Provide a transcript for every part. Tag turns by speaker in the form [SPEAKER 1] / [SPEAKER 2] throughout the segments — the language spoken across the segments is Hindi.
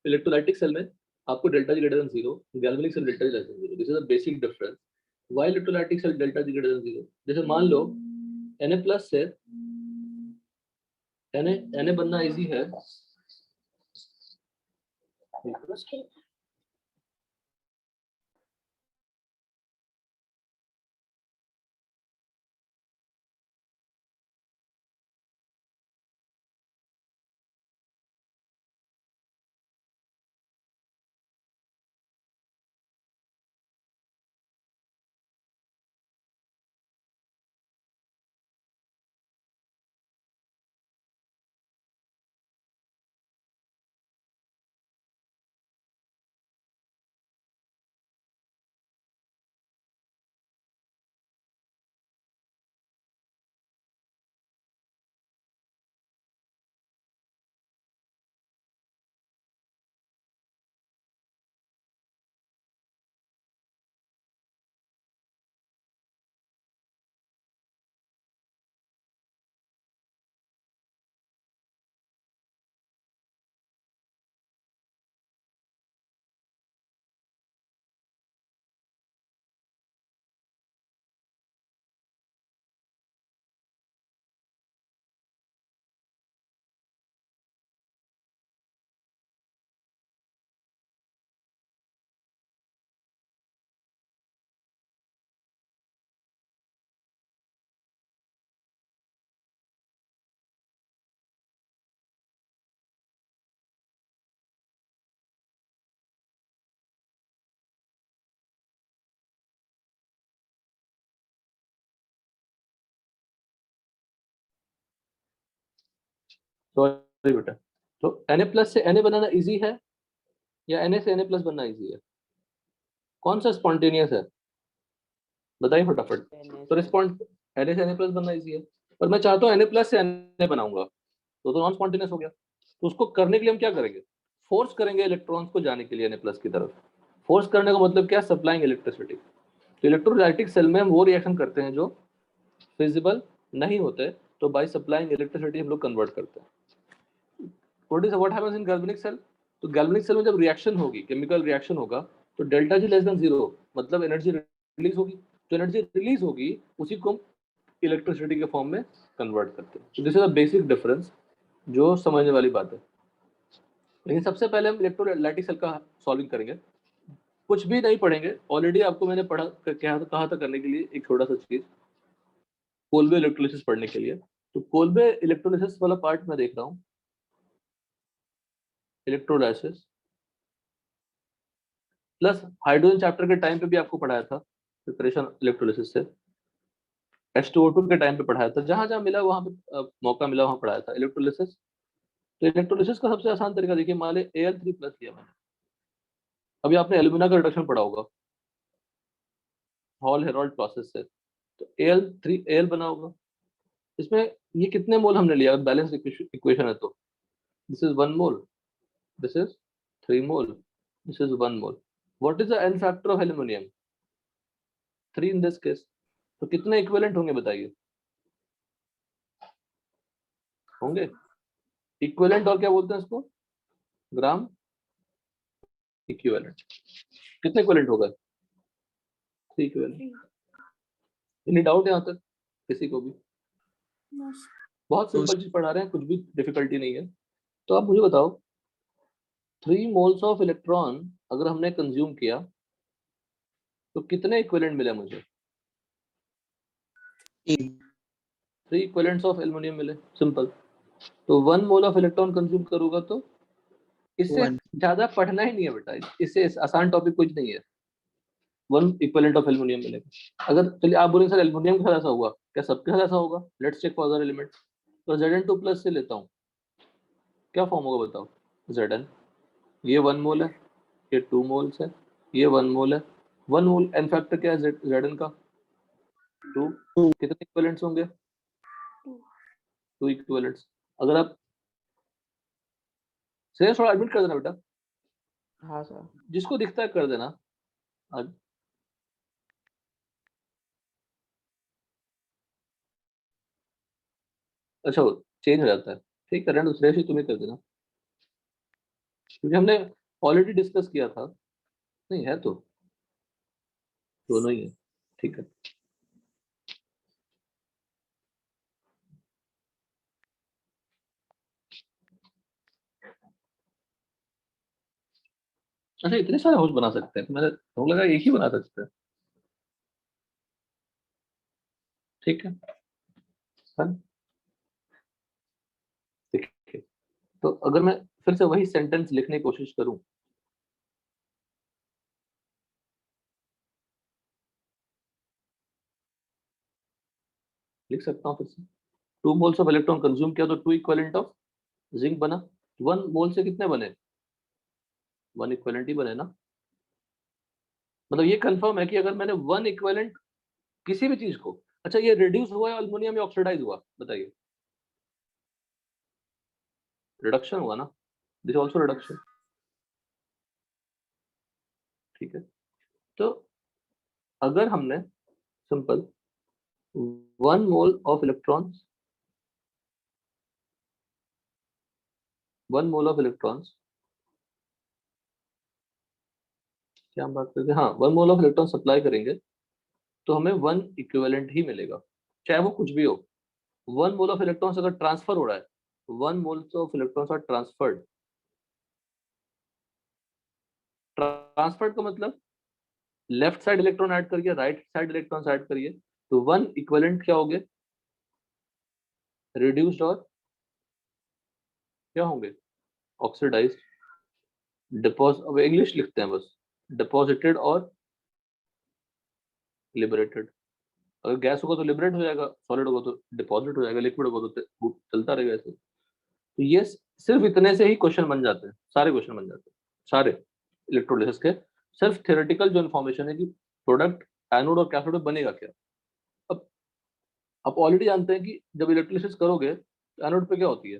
[SPEAKER 1] इलेक्ट्रोलाइटिक सेल में आपको delta G greater than 0, galvanic cell delta G less than 0। This is the basic difference. Why electrolytic cell delta G greater than 0? जैसे मान लो Na+ से Na बनना इजी है, मुश्किल। सॉरी बेटा, तो Na+ से Na बनाना इजी है या Na से Na+ बनना इजी है? कौन सा स्पॉन्टेनियस है बताइए फटाफट। तो रिस्पॉन्ड Na से Na+ बनना इजी है, पर मैं चाहता हूँ Na+ से Na बनाऊंगा तो नॉन स्पॉन्टेनियस हो गया। तो उसको करने के लिए हम क्या करेंगे? फोर्स करेंगे इलेक्ट्रॉन्स को जाने के लिए Na+ की तरफ। फोर्स करने का मतलब क्या? Supplying electricity. तो इलेक्ट्रोलाइटिक सेल में हम वो रिएक्शन करते हैं जो फिजिबल नहीं होते, तो बाय सप्लाइंग इलेक्ट्रिसिटी हम लोग कन्वर्ट करते हैं। What happens in galvanic cell? तो गैल्वेनिक सेल में जब रिएक्शन होगी, केमिकल रिएक्शन होगा, तो डेल्टा जी लेस देन 0 मतलब एनर्जी रिलीज होगी। तो एनर्जी रिलीज होगी उसी को हम इलेक्ट्रिसिटी के फॉर्म में कन्वर्ट करते हैं। तो this is a basic difference जो समझने वाली बात है। लेकिन सबसे पहले हम इलेक्ट्रोलाइटिक सेल का सॉल्विंग करेंगे, कुछ भी नहीं पढ़ेंगे। ऑलरेडी आपको मैंने पढ़ा कहा था करने के लिए एक छोटा सा चीज, कोल्बे इलेक्ट्रोलिसिस पढ़ने के लिए। तो कोल्बे इलेक्ट्रोलिसिस वाला पार्ट मैं देख रहा हूँ, इलेक्ट्रोलाइसिस प्लस हाइड्रोजन चैप्टर के टाइम पे भी आपको पढ़ाया था प्रिपरेशन इलेक्ट्रोलिसिस से। H2O2 के टाइम पे पढ़ाया था, जहां जहां मिला वहां पे मौका मिला वहां पढ़ाया था इलेक्ट्रोलिसिस। तो इलेक्ट्रोलिसिस का सबसे आसान तरीका देखिए, मान लीजिए Al3+ लिया मैंने। अभी आपने एल्यूमिना का रिडक्शन पढ़ा होगा हॉल हेरोल्ड प्रोसेस से, तो Al बना होगा। इसमें ये कितने मोल हमने लिया? बैलेंस इक्वेशन है तो this is 1 mole, this is 3 mole, this is 1 mole. What is the N factor of aluminium? 3 in this case. तो कितने इक्विवेलेंट होंगे बताइए? होंगे इक्विवेलेंट, और क्या बोलते हैं इसको? Gram equivalent. कितने इक्विवेलेंट होगा? 3 इक्विवेलेंट। एनी डाउट यहाँ तक किसी को भी? बहुत सिंपल चीज पढ़ा रहे हैं, कुछ भी डिफिकल्टी नहीं है। तो आप मुझे बताओ 3 मोल्स ऑफ इलेक्ट्रॉन अगर हमने कंज्यूम किया तो कितने इक्विवेलेंट मिले मुझे? 3 इक्विवेलेंट्स ऑफ एल्युमिनियम मिले, सिंपल। तो 1 मोल ऑफ इलेक्ट्रॉन कंज्यूम करूंगा तो इससे ज्यादा पढ़ना ही नहीं है बेटा, इससे आसान टॉपिक कुछ नहीं है। 1 इक्विवेलेंट ऑफ एल्युमिनियम मिलेगा। अगर चलिए आप बोलेंगे सर एल्युमिनियम के साथ ऐसा हुआ, क्या सबके साथ ऐसा होगा? Let's check for other element. तो Zn2+ से लेता हूँ, क्या फॉर्म होगा बताओ? Zn, ये 1 मोल है, ये 2 मोल्स है, ये 1 मोल है। 1 मोल एन फैक्टर क्या है Zn का? 2। कितने इक्विवेलेंट्स होंगे? 2 इक्विवेलेंट्स। अगर आप से थोड़ा एडमिट कर देना बेटा।
[SPEAKER 2] हाँ सर।
[SPEAKER 1] जिसको दिखता है कर देना आज। अच्छा चेंज हो जाता है, ठीक है, दूसरे से तुम्हें कर देना। क्योंकि हमने ऑलरेडी डिस्कस किया था। नहीं है तो दोनों ही है, ठीक है। अच्छा इतने सारे हाउस बना सकते हैं, तो मैंने तो लगा एक ही बना सकते हैं। ठीक है डन। देखिए, तो अगर मैं फिर से वही सेंटेंस लिखने की कोशिश करूं, लिख सकता हूं फिर से। 2 मोल्स ऑफ इलेक्ट्रॉन कंज्यूम किया तो 2 इक्विवेलेंट ऑफ जिंक बना। 1 मोल से कितने बने? 1 इक्विवेलेंट ही बने ना। मतलब ये कंफर्म है कि अगर मैंने 1 इक्विवेलेंट किसी भी चीज को, अच्छा ये रिड्यूस हुआ है अल्युमिनियम या ऑक्सीडाइज हुआ, बताइए। रिडक्शन हुआ ना, दिस आल्सो रिडक्शन। ठीक है, तो अगर हमने simple 1 mole of electrons 1 mole of electrons, क्या हम बात करते हैं, हाँ 1 मोल ऑफ इलेक्ट्रॉन सप्लाई करेंगे तो हमें 1 इक्विवेलेंट ही मिलेगा, चाहे वो कुछ भी हो। 1 मोल ऑफ इलेक्ट्रॉन्स अगर ट्रांसफर हो रहा है, 1 moles of electrons are transferred. Transferred का मतलब लेफ्ट साइड इलेक्ट्रॉन ऐड करिए, राइट साइड इलेक्ट्रॉन ऐड करिए, तो 1 इक्विवेलेंट क्या होंगे? रिड्यूस्ड और क्या होंगे? ऑक्सीडाइज्ड, डिपॉजिट, अब इंग्लिश लिखते हैं बस, डिपॉजिटेड और लिबरेटेड। अगर गैस होगा तो लिबरेट हो जाएगा, सॉलिड होगा तो डिपॉजिट हो जाएगा, लिक्विड होगा तो चलता रहेगा ऐसे। तो ये सिर्फ इतने से ही क्वेश्चन बन जाते हैं, सारे क्वेश्चन बन जाते हैं, सारे इलेक्ट्रोलिसिस के। सिर्फ थ्योरेटिकल जो इन्फॉर्मेशन है कि प्रोडक्ट एनोड और कैथोड में बनेगा क्या। अब आप ऑलरेडी जानते हैं कि जब इलेक्ट्रोलिसिस करोगे तो एनोड पे क्या होती है?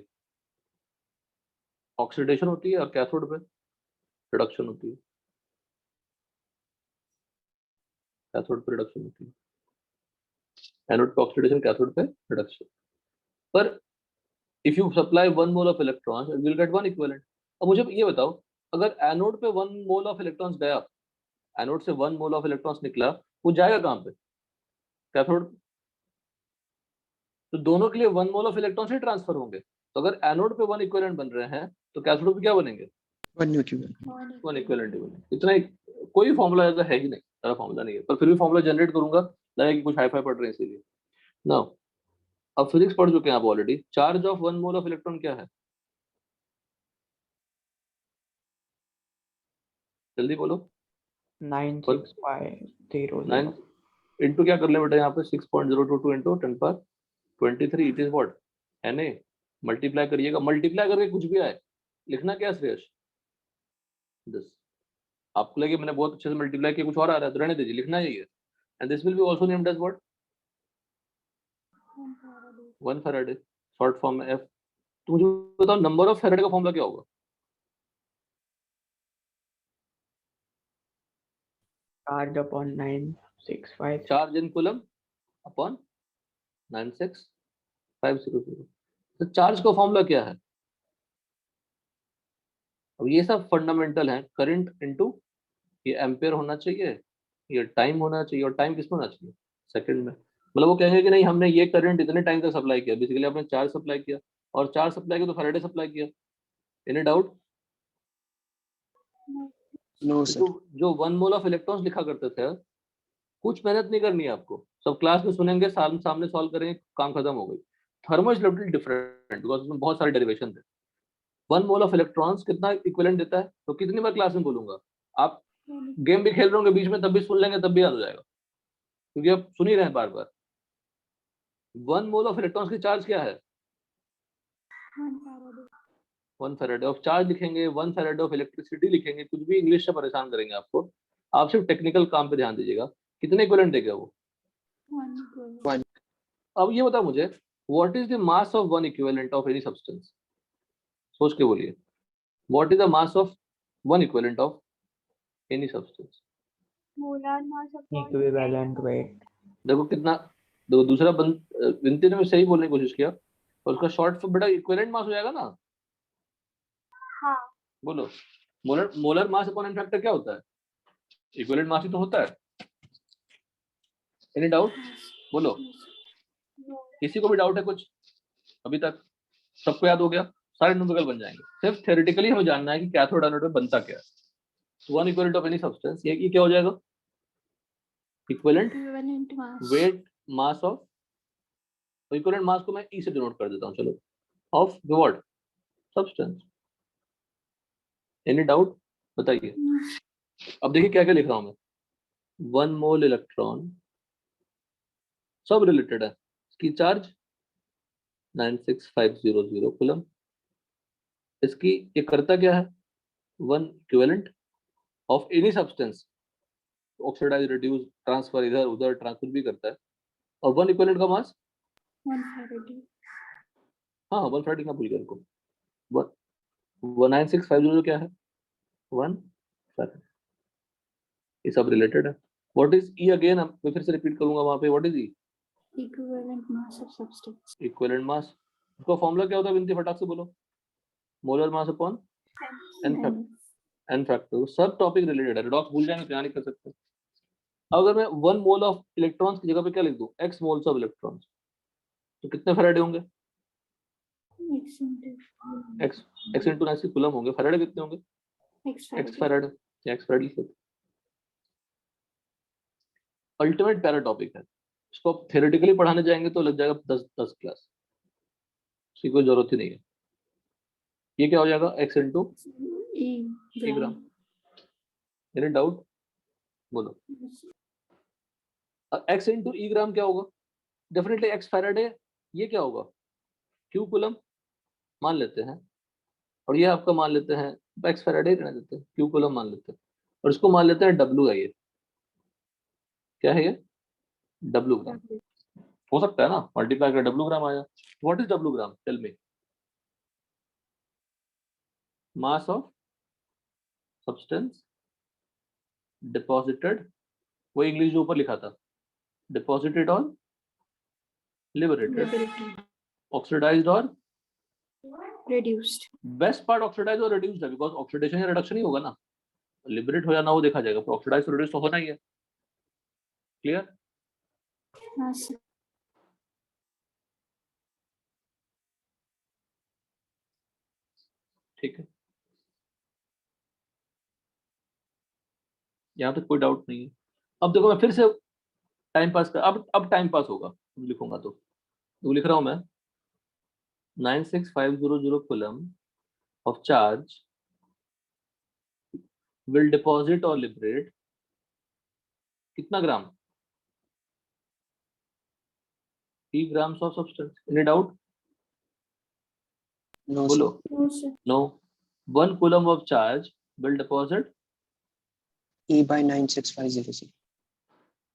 [SPEAKER 1] ऑक्सीडेशन होती है, और कैथोड पे रिडक्शन होती है। कैथोड पे रिडक्शन होती है, एनोड पे ऑक्सीडेशन, कैथोड पे रिडक्शन। पर if you supply 1 mole of electrons you will get 1 equivalent. अब मुझे ये बताओ, अगर एनोड पे 1 मोल ऑफ इलेक्ट्रॉन्स गया, एनोड से 1 मोल ऑफ इलेक्ट्रॉन्स निकला, वो जाएगा कहां पे? कैथोड। तो दोनों के लिए 1 mole of electrons he transfer होंगे। तो अगर एनोड पे 1 इक्विवेलेंट बन रहे हैं तो कैथोड पे क्या बनेंगे?
[SPEAKER 3] 1 इक्विवेलेंट।
[SPEAKER 1] 1 इक्विवेलेंट ही बनेंगे। इतना ही, कोई फॉर्मूला ज्यादा है ही नहीं, सारा फॉर्मूला नहीं है, पर फिर भी फॉर्मूला जनरेट करूंगा, लगा कि कुछ हाई फाई पढ़ रहे हैं इसीलिए। नाउ अब फिजिक्स पढ़ चुके हैं आप already. Charge of 1 mole of electron क्या है? जल्दी बोलो।
[SPEAKER 2] 96500।
[SPEAKER 1] 9 इंटू क्या कर ले बेटा, यहाँ पे 6.022 इंटू 10 पर 23, it is what? Na। Multiply करिएगा, मल्टीप्लाई करके कुछ भी आए, लिखना क्या है श्रेयस? दिस। आपको लगे मैंने बहुत अच्छे से मल्टीप्लाई किया, कुछ और आ रहा है तो रहने दीजिए, लिखना ही है। And this will be also named as what? 1 Faraday, short form में F। तो मुझे बताओ नंबर ऑफ फैराडे का फॉर्मूला क्या होगा?
[SPEAKER 2] Charge upon 965.
[SPEAKER 1] Charge in coulomb upon 96500। तो चार्ज का फॉर्मूला क्या है? अब ये सब फंडामेंटल है। करंट इनटू ये एम्पेयर होना चाहिए, ये टाइम होना चाहिए, और टाइम किसमें होना चाहिए? सेकंड में। मतलब वो कहेंगे कि नहीं हमने ये करंट इतने टाइम तक सप्लाई किया, बेसिकली आपने चार्ज सप्लाई किया, और चार्ज सप्लाई किया तो फैराडे सप्लाई किया। Any doubt?
[SPEAKER 3] No sir.
[SPEAKER 1] जो 1 मोल ऑफ इलेक्ट्रॉन्स लिखा करते थे, कुछ मेहनत नहीं करनी है आपको, सब क्लास में सुनेंगे, सामने सॉल्व करेंगे, काम खत्म हो गई। Thermo is little different because उसमें बहुत सारे डेरिवेशन थे। 1 मोल ऑफ इलेक्ट्रॉन्स कितना इक्विवेलेंट देता है, तो कितनी बार क्लास में बोलूंगा? आप गेम भी खेल रहे होंगे बीच में, तब भी सुन लेंगे, तब भी याद हो जाएगा, क्योंकि आप सुन ही रहे हैं बार बार। 1 मोल ऑफ इलेक्ट्रॉन्स की चार्ज क्या है? 1 फैराडे ऑफ चार्ज लिखेंगे, 1 फैराडे ऑफ इलेक्ट्रिसिटी लिखेंगे, कुछ भी इंग्लिश से परेशान करेंगे आपको। आप सिर्फ टेक्निकल काम पे ध्यान दीजिएगा। कितने इक्विवेलेंट देगा वो?
[SPEAKER 3] 1।
[SPEAKER 1] अब ये बताओ मुझे, what is the mass of 1 equivalent of any substance? सोच के बोलिए, what is the mass of 1 equivalent of any substance?
[SPEAKER 2] Equivalent weight.
[SPEAKER 1] देखो कितना, देखो दूसरा विनती ने सही बोलने की कोशिश किया, और उसका शॉर्ट फॉर्म बेटा इक्विवेलेंट मास हो जाएगा ना। बोलो, molar mass upon n factor क्या होता है? इक्विवेलेंट मास ही तो होता है। Any doubt? बोलो, किसी को भी डाउट है कुछ अभी तक? सबको याद हो गया? सारे न्यूमेरिकल बन जाएंगे। सिर्फ थ्योरेटिकली हमें जानना है कि कैथोड एनोड में बनता क्या है। One equivalent of any substance, ये क्या हो जाएगा? Equivalent
[SPEAKER 3] Equivalent mass.
[SPEAKER 1] Weight mass of, equivalent mass को मैं ई से डिनोट कर देता हूँ, चलो, of what? Substance. Any doubt? बताइए। अब देखिए क्या क्या लिख रहा हूं मैं। 1 मोल इलेक्ट्रॉन, सब रिलेटेड है। इसकी चार्ज 96500 कूलम। इसकी ये करता क्या है? One equivalent of any substance, oxidise, reduce, transfer, इधर उधर ट्रांसफर भी करता है। और वन इक्विवेलेंट का मास,
[SPEAKER 3] 1 Faraday.
[SPEAKER 1] हाँ 1 फैराडे का भूल गया इनको। 19650 क्या है? 1 फैराडे। ये सब रिलेटेड है। What is E again? मैं फिर से रिपीट करूंगा वहां पे। What is E?
[SPEAKER 3] Equivalent mass of substance.
[SPEAKER 1] Equivalent mass. उसका फॉर्मूला क्या होता है विनती? फटाक से बोलो। Molar mass upon n
[SPEAKER 3] N.
[SPEAKER 1] N factor. सब टॉपिक रिलेटेड है, रिडॉक्स भूल जाएंगे तो यहाँ नहीं कर सकते। अगर मैं 1 मोल ऑफ इलेक्ट्रॉन्स की जगह पे क्या लिख दूं? x मोल्स ऑफ इलेक्ट्रॉन्स, तो कितने फैराडे होंगे?
[SPEAKER 3] X into
[SPEAKER 1] x into 9 coulomb होंगे। फैराडे कितने होंगे?
[SPEAKER 3] X
[SPEAKER 1] x
[SPEAKER 3] Faraday.
[SPEAKER 1] फैराडे या x फैराडे लिख सकते। अल्टीमेट पैरा टॉपिक है। इसको आप थ्योरेटिकली पढ़ाने जाएंगे तो लग जाएगा 10 क्लास, इसकी कोई जरूरत ही नहीं है। ये क्या हो जाएगा? x इंटू
[SPEAKER 3] E
[SPEAKER 1] ग्राम।
[SPEAKER 3] gram.
[SPEAKER 1] Any doubt? बोलो। x इंटू ई ग्राम क्या होगा? Definitely x Faraday. ये क्या होगा? q कूलम मान लेते हैं, और ये आपका मान लेते हैं x फैराडे रहने देते हैं, q कूलम मान लेते हैं, और इसको मान लेते हैं w है। ये क्या है? ये w ग्राम हो सकता है ना, मल्टीप्लाई कर w ग्राम आया। What is w gram? Tell me. Mass of substance deposited, वो इंग्लिश जो ऊपर लिखा था, डिपॉजिटेड और लिबरेटेड,
[SPEAKER 3] Liberated.
[SPEAKER 1] ऑक्सीडाइज्ड और
[SPEAKER 3] Reduced.
[SPEAKER 1] बेस्ट पार्ट ऑक्सीडाइज और रिड्यूस्ड है, बिकॉज ऑक्सीडेशन या रिडक्शन ही होगा ना। लिबरेट हो या ना वो देखा जाएगा, पर ऑक्सीडाइज और रिड्यूस तो होना ही है। क्लियर?
[SPEAKER 3] Mass.
[SPEAKER 1] ठीक है, यहाँ तक कोई डाउट नहीं है। अब देखो मैं फिर से टाइम पास कर, अब टाइम पास होगा लिखूंगा तो लिख रहा हूं मैं 96500 coulomb of charge will deposit और लिबरेट कितना gram? 3 grams of substance. Any doubt?
[SPEAKER 3] No,
[SPEAKER 1] बोलो।
[SPEAKER 3] sir. No, sir.
[SPEAKER 1] No. 1 coulomb of charge will deposit
[SPEAKER 3] E by 9650, sir.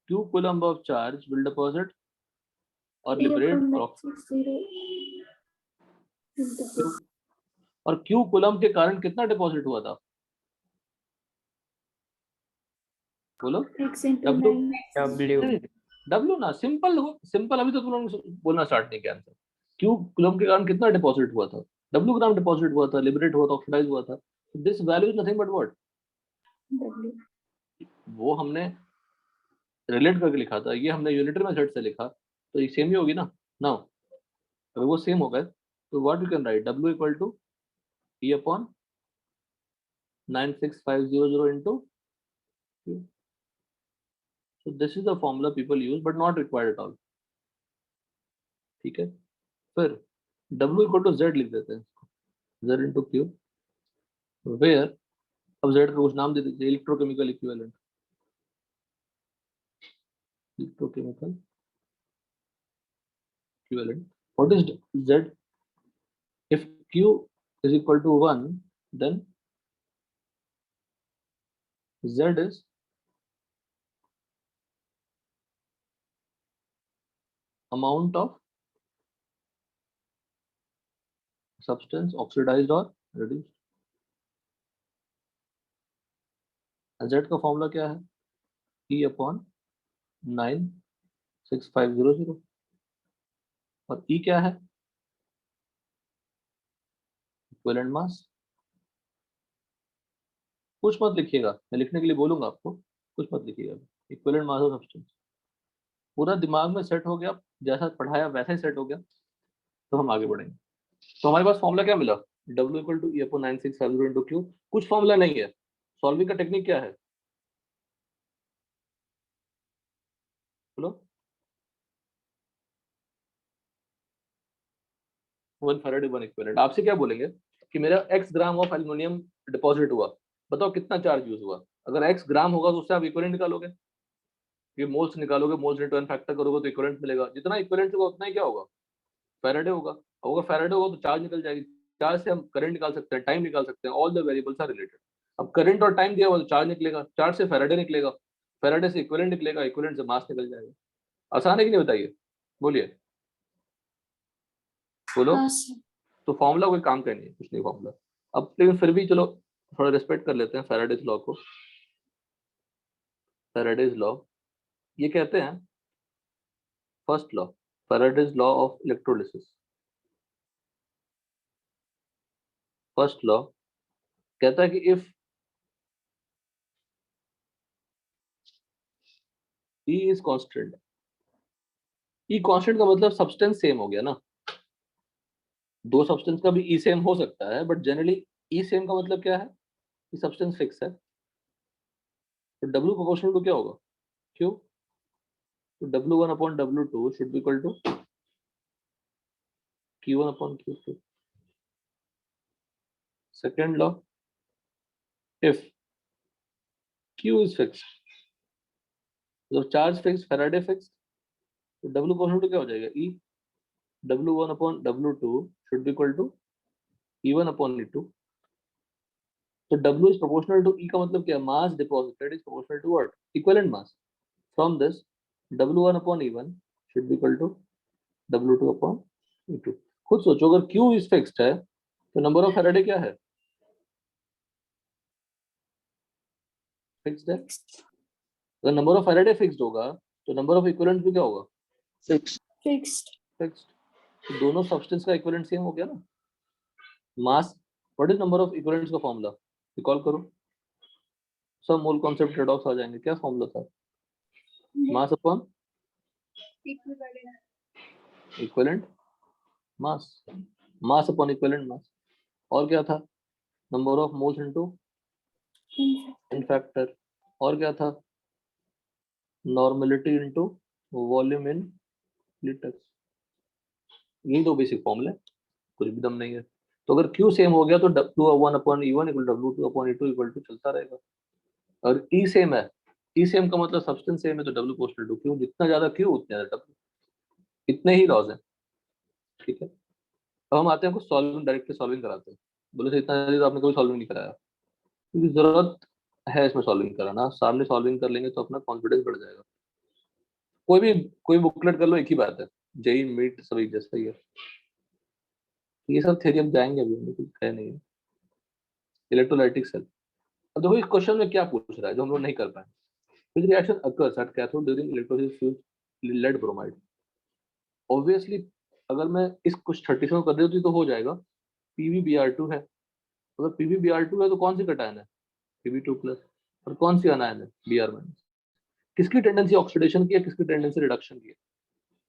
[SPEAKER 1] 2 coulomb of charge will deposit और
[SPEAKER 3] E
[SPEAKER 1] लिबरेट
[SPEAKER 3] upon
[SPEAKER 1] और
[SPEAKER 3] 960
[SPEAKER 1] और Q कूलम के कारण कितना डिपॉजिट हुआ था? बोलो।
[SPEAKER 3] X into
[SPEAKER 1] W
[SPEAKER 3] 9.
[SPEAKER 2] W
[SPEAKER 1] ना, सिंपल अभी तो तुम लोग बोलना स्टार्ट नहीं किया आंसर। Q कूलम के कारण कितना डिपॉजिट हुआ था? W ग्राम डिपॉजिट हुआ था, लिबरेट हुआ था, ऑक्सीडाइज हुआ था। This value is nothing but what?
[SPEAKER 3] W.
[SPEAKER 1] वो हमने रिलेट करके लिखा था, ये हमने यूनिटरी मेथड से लिखा, तो ये सेम ही होगी ना। नाउ अगर वो सेम होगा तो what you can write? W equal to E upon 96500 into Q. So this is the formula people use but not required at all. ठीक है, फिर W इक्वल टू Z लिख देते हैं, Z into Q, where अब Z का कुछ नाम दे दीजिए, electrochemical equivalent. Electrochemical equivalent, what is Z? If Q is equal to 1, then Z is amount of substance oxidized or reduced। Z का फॉर्मूला क्या है? E अपॉन 96500, और E क्या है? इक्विवेलेंट मास। कुछ मत लिखिएगा, मैं लिखने के लिए बोलूंगा आपको, कुछ मत लिखिएगा। इक्विवेलेंट मास ऑफ सब्सटेंस पूरा दिमाग में सेट हो गया, जैसा पढ़ाया वैसा ही सेट हो गया, तो हम आगे बढ़ेंगे। तो हमारे पास फॉर्मूला क्या मिला, W equal to E/9650 into Q। कुछ फॉर्मूला नहीं है, सॉल्विंग का टेक्निक क्या है बोलो। 1 फैराडे 1 इक्विवेलेंट। आपसे क्या बोलेंगे कि मेरा x gram of aluminium deposit हुआ, बताओ कितना चार्ज यूज हुआ। अगर x ग्राम होगा तो उससे आप इक्विवेलेंट निकालोगे, ये मोल्स निकालोगे, मोल्स इंटू n फैक्टर करोगे तो इक्विवेलेंट मिलेगा। जितना इक्विवेलेंट होगा उतना ही क्या होगा, फैराडे होगा। अगर फैराडे होगा तो चार्ज निकल जाएगी, चार्ज से हम करंट निकाल सकते हैं, टाइम निकाल सकते हैं, all the variables are related. अब करंट और टाइम दिया हुआ तो चार्ज निकलेगा, चार्ज से फैराडे निकलेगा, फैराडे से इक्विवेलेंट निकलेगा, इक्विवेलेंट से मास निकल जाएगा। आसान है कि नहीं बताइए, बोलिए बोलो।
[SPEAKER 4] हाँ सर।
[SPEAKER 1] तो फॉर्मूला कोई काम का नहीं है, कुछ नहीं फॉर्मूला। अब लेकिन फिर भी चलो थोड़ा रिस्पेक्ट कर लेते हैं फैराडेज लॉ को। फैराडेज लॉ ये कहते हैं, first law, Faraday's law of electrolysis. First law कहता है कि if E is constant, E constant का मतलब सब्सटेंस सेम हो गया ना, दो सब्सटेंस का भी E सेम हो सकता है, बट जनरली E सेम का मतलब क्या है कि सब्सटेंस फिक्स है। तो W प्रोपोर्शनल टू क्या होगा, Q। तो W1 upon W2 should be equal to Q1 upon Q2। Second law, if Q is fix, तो चार्ज फिक्स, फैराडे फिक्स, तो W प्रोपोर्शनल टू क्या हो जाएगा, E। W1 upon W2 should be equal to E1 upon E2। तो W is proportional to E का मतलब क्या है, mass deposited is proportional to what, equivalent mass। From this W1 upon E1 should be equal to W2 upon E2। खुद सोचो अगर Q is fixed है तो नंबर ऑफ फैराडे क्या है, फिक्स्ड है। अगर नंबर ऑफ फैराडे फिक्स्ड होगा तो नंबर ऑफ इक्विवेलेंट भी क्या होगा,
[SPEAKER 3] Fixed.
[SPEAKER 4] फिक्स्ड।
[SPEAKER 1] फिक्स्ड। तो दोनों सब्सटेंस का इक्विवेलेंट सेम हो गया ना। Mass, what is number of equivalents का फॉर्मूला, रिकॉल करो, सब मोल कॉन्सेप्ट ट्रेड-ऑफ्स आ जाएंगे। क्या फॉर्मूला था, mass upon equivalent mass, mass upon equivalent mass. और क्या था, number of moles into in factor. और क्या था, नॉर्मलिटी इनटू वॉल्यूम इन लीटर्स। यही दो बेसिक फॉर्मूले, कुछ भी दम नहीं है। तो अगर Q सेम हो गया तो W1 upon E1 equal W2 upon E2 equal to चलता रहेगा। और E सेम है, E सेम का मतलब सब्सटेंस सेम है, तो W प्रोपोर्शनल टू Q, जितना ज्यादा Q उतना ज्यादा W। इतने ही लॉज हैं, ठीक है। अब हम आते हैं कुछ सॉल्विंग, डायरेक्टली सॉल्विंग कराते हैं। बोले से इतना जल्दी तो आपने कोई सॉल्विंग नहीं कराया, क्योंकि जरूरत है इसमें सॉल्विंग कराना। सामने सॉल्विंग कर लेंगे तो अपना कॉन्फिडेंस बढ़ जाएगा। कोई बुकलेट कर लो, एक ही बात है, जेई मीट सभी जैसा ही है। ये सब थ्योरी हम जाएंगे, अभी हमें कुछ है नहीं है। इलेक्ट्रोलाइटिक सेल, अब देखो इस क्वेश्चन में क्या पूछ रहा है जो हम लोग नहीं कर पाए। Which reaction occurs at cathode during electrolysis fused lead bromide? Obviously अगर मैं इस कुछ 37 कर देती तो हो जाएगा, PbBr2 है। अगर PbBr2 है तो कौन सी कटायन है, Pb2 प्लस, और कौन सी अनायन है, Br माइनस। किसकी टेंडेंसी ऑक्सीडेशन की है, किसकी टेंडेंसी रिडक्शन की है,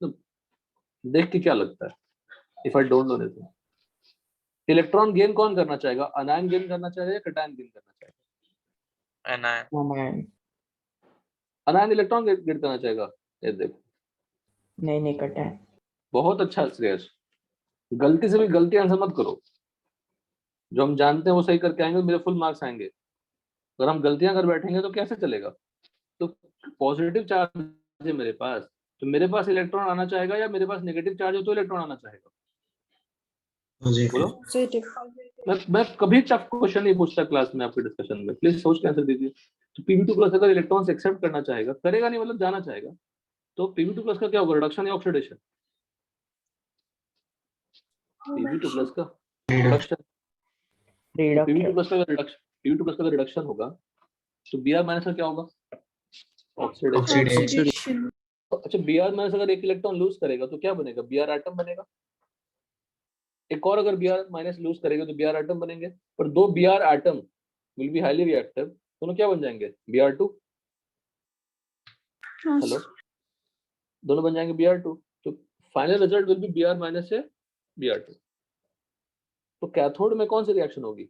[SPEAKER 1] तो देख के क्या लगता है, if I don't know anything. Electron gain कौन करना चाहेगा, अनायन गेन करना चाहेगा या कटायन गेन करना चाहेगा,
[SPEAKER 2] नहीं
[SPEAKER 1] अनायन इलेक्ट्रॉन गेन करना चाहेगा। ये देखो
[SPEAKER 2] नहीं कटा है।
[SPEAKER 1] बहुत अच्छा श्रेयस, गलती से भी गलती आंसर मत करो। जो हम जानते हैं वो सही करके आएंगे, मेरे फुल मार्क्स आएंगे। अगर हम गलतियां कर बैठेंगे तो कैसे चलेगा। तो पॉजिटिव चार्ज है मेरे पास, तो मेरे पास इलेक्ट्रॉन आना चाहेगा, या मेरे पास नेगेटिव चार्ज हो तो इलेक्ट्रॉन आना चाहेगा, बोलो। मैं कभी टफ क्वेश्चन नहीं पूछता क्लास में आपके डिस्कशन में, प्लीज सोच के आंसर दीजिए। तो Pb2 प्लस अगर इलेक्ट्रॉन एक्सेप्ट करना चाहेगा, करेगा नहीं मतलब जाना चाहेगा, तो Pb2 प्लस का क्या होगा, रिडक्शन या ऑक्सीडेशन, Pb2 प्लस का रिडक्शन। Pb2 प्लस का रिडक्शन, Pb2 प्लस का रिडक्शन होगा तो Br माइनस का क्या होगा, ऑक्सीडेशन। अच्छा Br माइनस अगर एक इलेक्ट्रॉन लूज करेगा तो क्या बनेगा, Br एटम बनेगा। एक और अगर Br माइनस लूज करेगा तो Br एटम बनेंगे, पर दो Br atom will be highly reactive, दोनों क्या बन जाएंगे? Br2.
[SPEAKER 3] हाँ
[SPEAKER 1] हेलो, दोनों बन जाएंगे Br2. तो final result will be Br minus से Br2. तो कैथोड में कौन सी रिएक्शन होगी?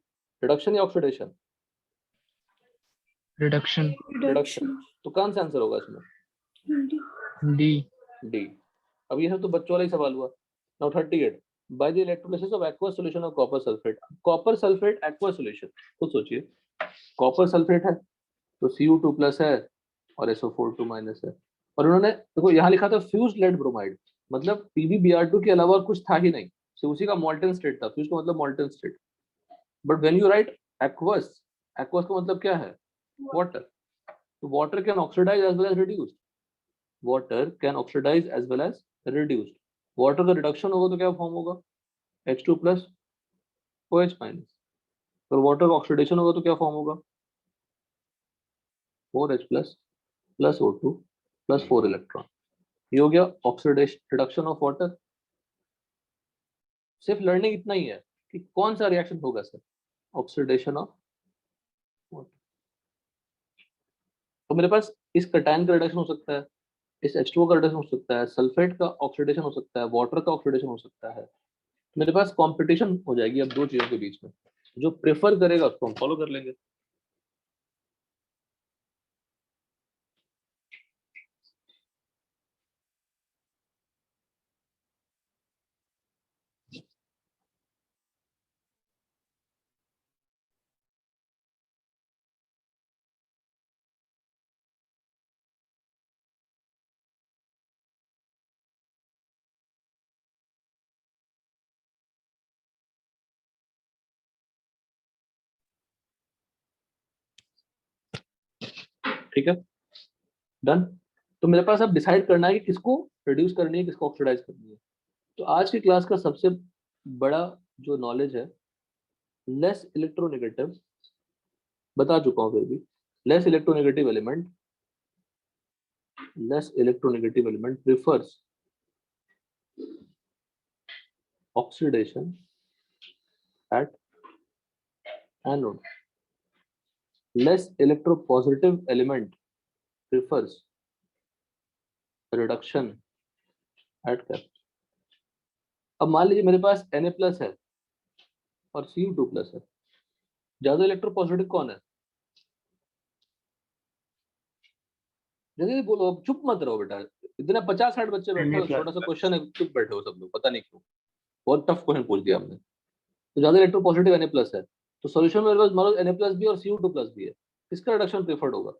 [SPEAKER 1] रिडक्शन या ऑक्सीडेशन?
[SPEAKER 4] Reduction
[SPEAKER 1] reduction. तो कौन सा आंसर होगा इसमें?
[SPEAKER 4] D
[SPEAKER 1] D. अब ये सब तो बच्चों वाला ही सवाल हुआ. Now 38. By the electrolysis of aqueous solution of copper sulphate. Copper sulphate aqueous solution. तो सोचिए, कॉपर सल्फेट है तो Cu2 प्लस है और SO4 माइनस है, और उन्होंने देखो यहाँ लिखा था फ्यूज्ड लेड ब्रोमाइड, मतलब PbBr2 के अलावा कुछ था ही नहीं, सिर्फ उसी का मॉल्टन स्टेट था. फ्यूज का मतलब molten state. But when you write aqueous, aqueous का मतलब क्या है? वाटर. तो water can oxidise as well as reduced. Water can oxidise as well as reduced. Water का रिडक्शन होगा तो क्या फॉर्म होगा? H2 plus OH minus. और वाटर का ऑक्सीडेशन होगा तो क्या फॉर्म होगा? 4H plus plus O2 plus 4 electron. ये हो गया ऑक्सीडेशन, रिडक्शन ऑफ वाटर. सिर्फ लर्निंग इतना ही है कि कौन सा रिएक्शन होगा सर? Oxidation of water. तो मेरे पास इस कटायन का रिडक्शन हो सकता है, इस H2O का रिडक्शन हो सकता है, सल्फेट का ऑक्सीडेशन हो सकता है, वाटर का ऑक्सीडेशन हो सकता है. मेरे पास कंपटीशन हो जाएगी अब दो चीजों के बीच में. जो प्रेफर करेगा उसको हम फॉलो कर लेंगे. ठीक है, डन. तो मेरे पास अब डिसाइड करना है कि किसको रिड्यूस करनी है, किसको ऑक्सीडाइज करनी है. तो आज की क्लास का सबसे बड़ा जो नॉलेज है, लेस इलेक्ट्रोनेगेटिव बता चुका हूं. फिर भी less electronegative element prefers oxidation at anode. Less electropositive element prefers reduction at cathode. अब मान लीजिए मेरे पास Na प्लस है और Cu2 प्लस है. ज्यादा इलेक्ट्रोपॉजिटिव कौन है? जल्दी बोलो, अब चुप मत रहो बेटा. इतने 50-60 बच्चे बैठे हो, छोटा सा क्वेश्चन है, चुप बैठे हो सब लोग, पता नहीं क्यों. बहुत टफ क्वेश्चन पूछ दिया हमने. तो ज्यादा इलेक्ट्रोपॉजिटिव Na प्लस है, तो सॉल्यूशन में मेरे पास मान लो Na प्लस भी और Cu2 प्लस भी है. किसका रिडक्शन प्रेफर्ड होगा?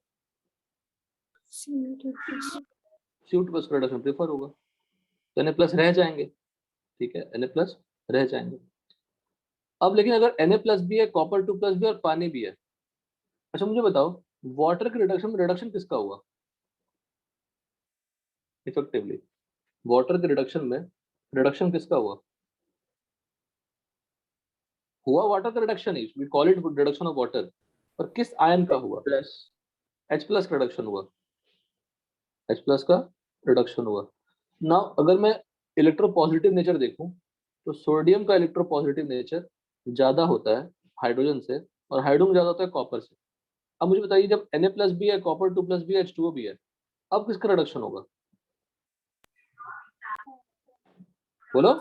[SPEAKER 1] Cu2 प्लस का रिडक्शन प्रेफर होगा. तो Na प्लस रह जाएंगे. ठीक है, Na प्लस रह जाएंगे. अब लेकिन अगर Na प्लस भी है, कॉपर 2 प्लस भी और पानी भी है. अच्छा मुझे बताओ, वाटर के रिडक्शन में रिडक्शन किसका हुआ इफेक्टिवली? वाटर के रिडक्शन में रिडक्शन किसका हुआ वाटर का रिडक्शन ही, we call it reduction of water. पर किस आयन का हुआ?
[SPEAKER 4] प्लस
[SPEAKER 1] H प्लस का रिडक्शन हुआ. H प्लस का रिडक्शन हुआ. नाउ अगर मैं इलेक्ट्रोपॉजिटिव नेचर देखूं तो सोडियम का इलेक्ट्रोपॉजिटिव नेचर ज्यादा होता है हाइड्रोजन से, और हाइड्रोजन ज्यादा होता है कॉपर से. अब मुझे बताइए, जब Na प्लस भी है, कॉपर 2 प्लस भी है, H2O भी है, अब किसका रिडक्शन होगा? बोलो.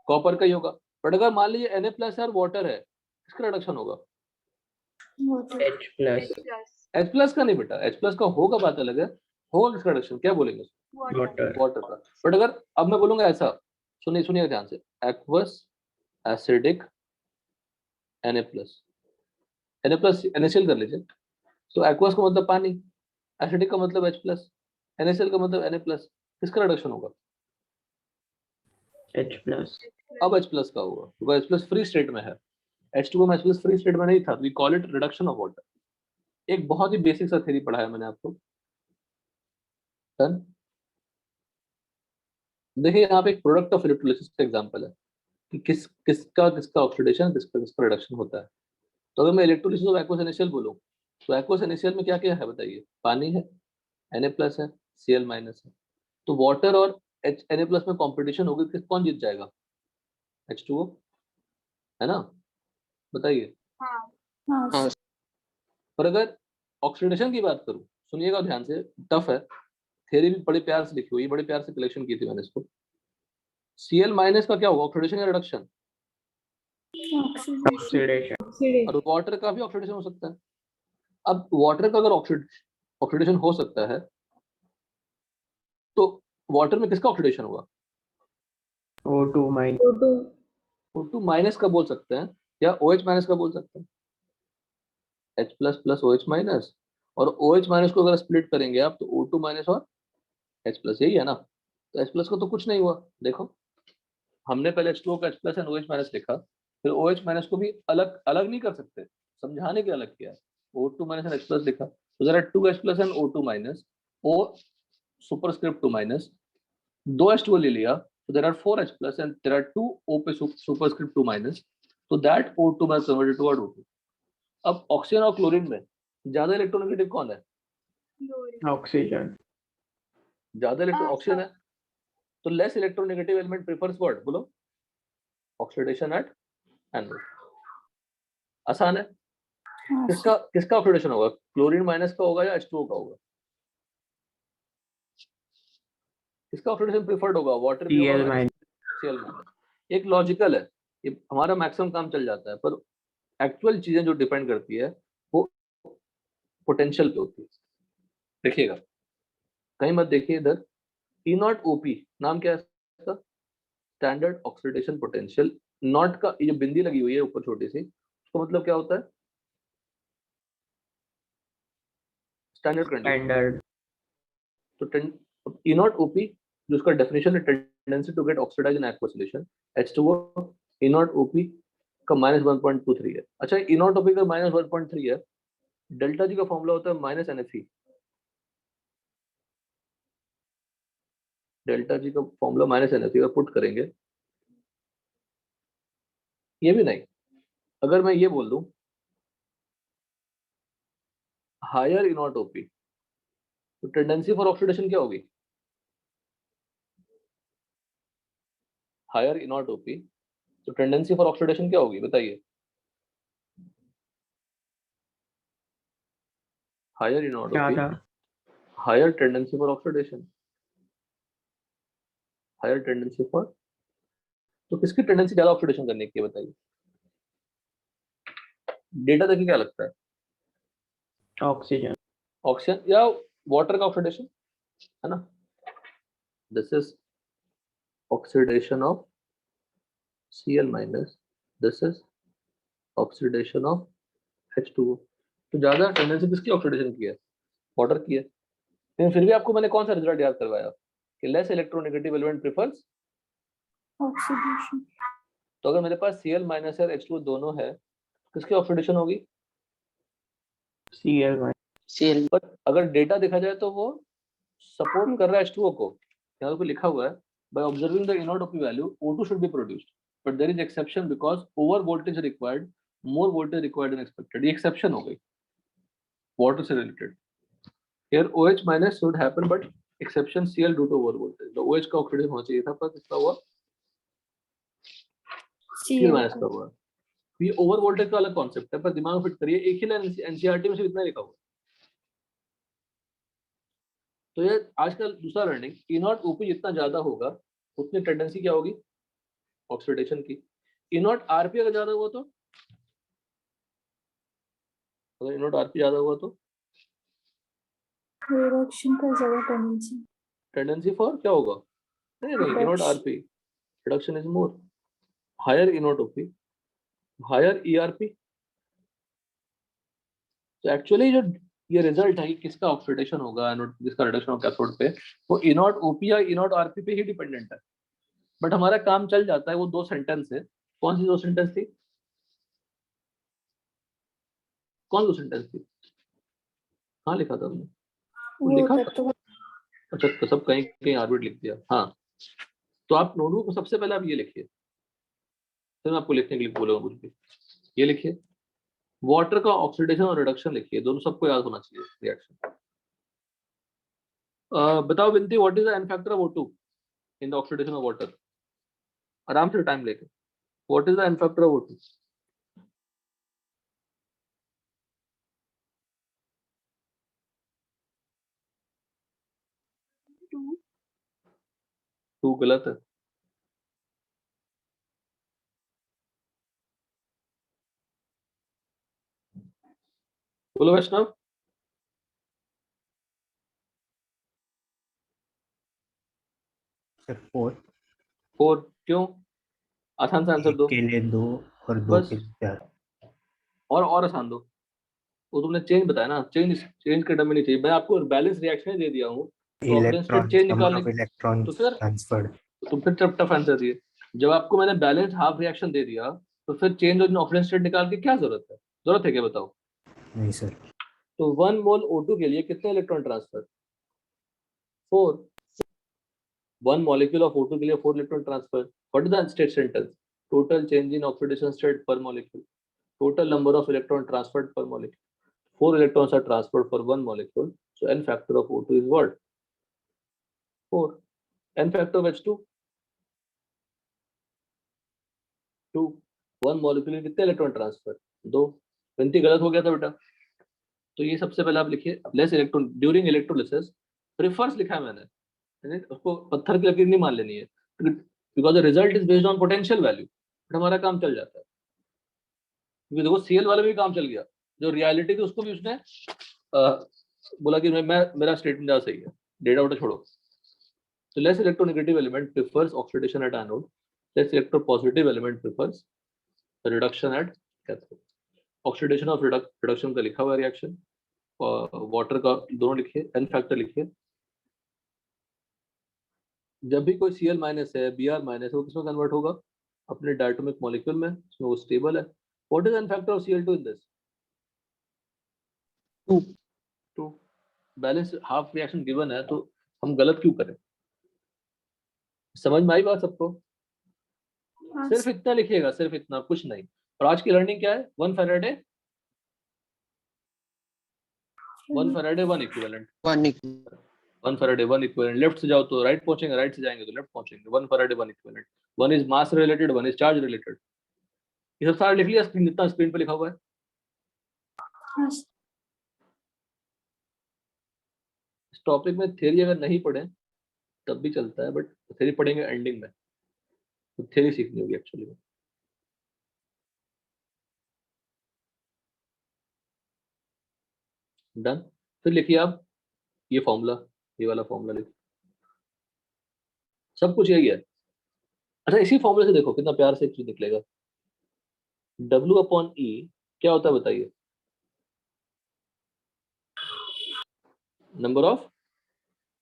[SPEAKER 1] कॉपर का ही होगा. बट अगर मान लीजिए Na प्लस है और वाटर है, किसका रिडक्शन होगा?
[SPEAKER 4] एच प्लस
[SPEAKER 1] H प्लस का नहीं बेटा, H प्लस का होगा, बात अलग है. होगा किसका रिडक्शन, क्या बोलेंगे?
[SPEAKER 4] वाटर
[SPEAKER 1] वाटर का. बट अगर अब मैं बोलूंगा ऐसा, सुनिए सुनिए ध्यान से, aqueous acidic Na plus. Na plus NaCl कर लीजिए. तो एक्वस का मतलब पानी, एसिडिक का मतलब H प्लस, NaCl का मतलब Na प्लस. किसका रिडक्शन होगा?
[SPEAKER 4] एच प्लस
[SPEAKER 1] अब H प्लस का होगा, क्योंकि H प्लस फ्री स्टेट में है. H2O में H प्लस फ्री स्टेट में नहीं था, we call it reduction of water. एक बहुत ही बेसिक सा थ्योरी पढ़ाया मैंने आपको. डन. देखिए यहाँ पे एक प्रोडक्ट ऑफ इलेक्ट्रोलिसिस का एग्जांपल है कि किसका ऑक्सीडेशन, किसका रिडक्शन होता है. तो अगर मैं इलेक्ट्रोलिसिस ऑफ एक्वस NaCl बोलूं, तो एक्वस NaCl में क्या क्या है बताइए? पानी है, Na प्लस है, Cl माइनस है. तो वाटर और Na प्लस में कंपटीशन होगी, कौन जीत जाएगा? H2O है ना, बताइए.
[SPEAKER 3] हाँ
[SPEAKER 4] हाँ
[SPEAKER 1] पर अगर ऑक्सीडेशन की बात करूं, सुनिएगा ध्यान से, टफ है, थ्योरी भी बड़े प्यार से लिखी हुई, बड़े प्यार से कलेक्शन की थी मैंने इसको। Cl माइनस का क्या होगा, ऑक्सीडेशन या रिडक्शन?
[SPEAKER 4] Oxidation.
[SPEAKER 1] और वाटर का भी ऑक्सीडेशन हो सकता है। अब वाटर का अगर ऑक्सीडेशन हो सकता है तो वाटर में किसका ऑक्सीडेशन होगा?
[SPEAKER 4] O2 minus.
[SPEAKER 1] O2 माइनस का बोल सकते हैं या OH माइनस का बोल सकते हैं, H plus plus OH minus, और OH माइनस को अगर स्प्लिट करेंगे आप तो O2 माइनस और H प्लस, यही है ना। तो H प्लस को तो कुछ नहीं हुआ, देखो हमने पहले H2O का H plus and OH minus लिखा, फिर OH माइनस को भी अलग अलग नहीं कर सकते, समझाने के अलग किया, O2 minus and H plus लिखा, तो जरा 2H plus and O2 minus, O superscript 2 minus, 2 H2O ले लिया, so there are 4 H plus and there are 2 O पे superscript 2 minus, so that O2 was converted to O2। अब ऑक्सीजन और क्लोरीन में ज्यादा इलेक्ट्रोनेगेटिव कौन है?
[SPEAKER 4] Oxygen.
[SPEAKER 1] ज्यादा ऑक्सीजन है, तो less electronegative element prefers what, बोलो? Oxidation at anode. आसान है। किसका किसका ऑक्सीडेशन होगा, क्लोरीन माइनस का होगा या H2O का होगा? किसका ऑक्सीडेशन प्रेफर्ड होगा, वाटर भी
[SPEAKER 4] Cl
[SPEAKER 1] होगा,
[SPEAKER 4] minus.
[SPEAKER 1] Cl minus. एक लॉजिकल है, ये हमारा मैक्सिमम काम चल जाता है, पर एक्चुअल चीजें जो डिपेंड करती है वो पोटेंशियल पे होती है। देखिएगा, कहीं मत देखिए इधर, E0OP नाम क्या है इसका? Standard oxidation potential. नॉट का ये बिंदी लगी हुई है ऊपर छोटी सी, उसका मतलब क्या होता है? Standard condition.
[SPEAKER 4] Standard.
[SPEAKER 1] तो E0OP जो उसका डेफिनेशन है, tendency to get oxidise in aqua solution, H2O, E0OP का -1.23 है। अच्छा, E0OP का -1.3 है, डेल्टा जी का फॉर्मूला होता है -NFE। डेल्टा जी का फॉर्मूला -NFE और पुट करेंगे, ये भी नहीं, अगर मैं ये बोल दूं हायर E0OP, तो टेंडेंसी फॉर ऑक्सीडेशन क्या होगी? हायर E0OP, तो टेंडेंसी फॉर ऑक्सीडेशन क्या होगी, बताइए? हायर E0OP,
[SPEAKER 4] ज्यादा.
[SPEAKER 1] Higher tendency for oxidation, higher tendency for, तो किसकी टेंडेंसी ज्यादा ऑक्सीडेशन करने की है, बताइए? डेटा देखिए क्या लगता है,
[SPEAKER 4] Oxygen.
[SPEAKER 1] ऑक्सीजन या वाटर का ऑक्सीडेशन, है ना? This is oxidation of Cl minus, this is oxidation of H2O। तो ज्यादा टेंडेंसी किसकी ऑक्सीडेशन की है? वाटर की है। लेकिन फिर भी आपको मैंने कौन सा रिजल्ट याद करवाया कि less electronegative element prefers
[SPEAKER 3] oxidation.
[SPEAKER 1] तो अगर मेरे पास Cl माइनस और H2O दोनों है, किसकी ऑक्सीडेशन होगी?
[SPEAKER 4] Cl minus.
[SPEAKER 3] Cl
[SPEAKER 1] पर अगर डेटा देखा जाए तो वो सपोर्ट कर रहा है H2O को, यहाँ पे लिखा हुआ है by observing the E0OP value O2 should be produced but there is exception because over voltage required, more voltage required than expected। ये एक्सेप्शन हो गई वाटर से related. here OH minus should happen but exception Cl due to over voltage, तो OH का ऑक्सीडेशन होना चाहिए था पर किसका हुआ? Cl माइनस का हुआ। ये ओवर वोल्टेज का अलग कॉन्सेप्ट है, पर दिमाग में फिट करिए, एक ही लाइन एनसीईआरटी में सिर्फ इतना लिखा हुआ। तो ये आजकल दूसरा लर्निंग, E0OP जितना ज्यादा होगा उतनी टेंडेंसी क्या होगी ऑक्सीडेशन की। E0RP अगर ज्यादा हुआ तो, अगर E0RP ज्यादा हुआ तो
[SPEAKER 3] रिडक्शन का ज्यादा टेंडेंसी।
[SPEAKER 1] टेंडेंसी फॉर क्या होगा? नहीं नहीं, E0RP reduction is more, higher E0OP higher ERP। तो एक्चुअली जो ये रिजल्ट है कि किसका ऑक्सीडेशन होगा एनोड, जिसका रिडक्शन होगा कैथोड पे, वो E0OP या E0RP पे ही डिपेंडेंट है। बट हमारा काम चल जाता है, वो दो सेंटेंस है। कौन सी दो सेंटेंस थी? कौन दो सेंटेंस थी? हाँ लिखा था हमने, वो लिखा था। अच्छा, तो सब कहीं कहीं आर्बिट लिख दिया। हाँ, तो आप नोटबुक में सबसे पहले आप ये लिखिए, फिर मैं आपको लिखने के लिए बोलूंगा कुछ भी। ये लिखिए, वाटर का ऑक्सीडेशन और रिडक्शन लिखिए, दोनों सबको याद होना चाहिए रिएक्शन। बताओ Binti, what is the N factor of O2 in the oxidation of water? आराम से टाइम लेके, what is the N factor of O2?
[SPEAKER 3] 2.
[SPEAKER 1] 2 गलत है। बोलो वैष्णव।
[SPEAKER 5] सर 4
[SPEAKER 1] 4 क्यों? आसान सा आंसर दो
[SPEAKER 5] के लिए 2 और 2
[SPEAKER 1] बस।
[SPEAKER 5] के लिए 4।
[SPEAKER 1] और आसान दो। वो तुमने चेंज बताया ना, चेंज का डमी नहीं चाहिए। मैं आपको बैलेंस रिएक्शन दे दिया हूँ तो ऑक्सीडेशन स्टेट चेंज
[SPEAKER 5] नंबर
[SPEAKER 1] निकालने
[SPEAKER 5] ऑफ
[SPEAKER 1] तो
[SPEAKER 5] इलेक्ट्रॉन्स
[SPEAKER 1] फिर
[SPEAKER 5] ट्रांसफर्ड।
[SPEAKER 1] तुम फिर टफ आंसर दिए। जब आपको मैंने बैलेंस हाफ रिएक्शन दे दिया तो फिर चेंज ऑफ ऑक्सीडेशन स्टेट निकाल के क्या जरूरत है क्या बताओ?
[SPEAKER 5] नहीं सर।
[SPEAKER 1] तो 1 मोल O2 के लिए कितने electron transfer? 4। 1 molecule of O2 के लिए 4 electron transfer. What is the state sentence? Total change in oxidation state पर molecule, total number of electron transferred per molecule. 4 electrons are transferred for 1 molecule. So n factor of O2 is what? 4. n factor of H2? 2. 1 molecule में कितने इलेक्ट्रॉन ट्रांसफर? 2। गलती गलत हो गया था बेटा। तो ये सबसे पहले आप लिखिए less electron during electrolysis. Prefers लिखा है मैंने, उसको पत्थर की लकीर नहीं मान लेनी है because the result is based on potential value. हमारा काम चल जाता है क्योंकि देखो सीएल वाले में भी काम चल गया। जो रियलिटी थी उसको भी उसने बोला कि मैं मेरा स्टेटमेंट ज्यादा सही है, डेटा वोटा छोड़ो। तो less electronegative element prefers oxidation at anode, less electropositive element prefers reduction at cathode. Oxidation of reduction का लिखा हुआ रिएक्शन, वाटर का दोनों लिखिए, एन फैक्टर लिखिए। जब भी कोई Cl माइनस है, Br माइनस है, वो किसमें कन्वर्ट होगा? अपने डायटोमिक मॉलिक्यूल में, इसमें वो स्टेबल है। What is an factor of Cl2 in this? 2। Balance half reaction given है तो हम गलत क्यों करें? समझ में आई बात सबको?
[SPEAKER 3] हाँ
[SPEAKER 1] सिर्फ इतना लिखिएगा, सिर्फ इतना, कुछ नहीं। और आज की लर्निंग क्या है? 1 Faraday 1 Faraday 1 equivalent. 1 Faraday 1 equivalent. Left से जाओ तो राइट पहुंचेंगे, राइट से जाएंगे तो लेफ्ट पहुंचेंगे। 1 Faraday 1 equivalent. 1 is mass related, 1 is charge related. ये सब सारा लिख लिया स्क्रीन, जितना स्क्रीन पे लिखा हुआ है।
[SPEAKER 3] हाँ
[SPEAKER 1] इस टॉपिक में थ्योरी अगर नहीं पढ़े तब भी चलता है, बट थ्योरी पढ़ेंगे एंडिंग में, तो थ्योरी सीखनी होगी एक्चुअली में। डन। फिर लिखिए आप ये फॉर्मूला, ये वाला फॉर्मूला लिखिए। सब कुछ यही है। अच्छा, इसी फॉर्मूले से देखो कितना प्यार से एक चीज निकलेगा। W/E क्या होता है बताइए? Number of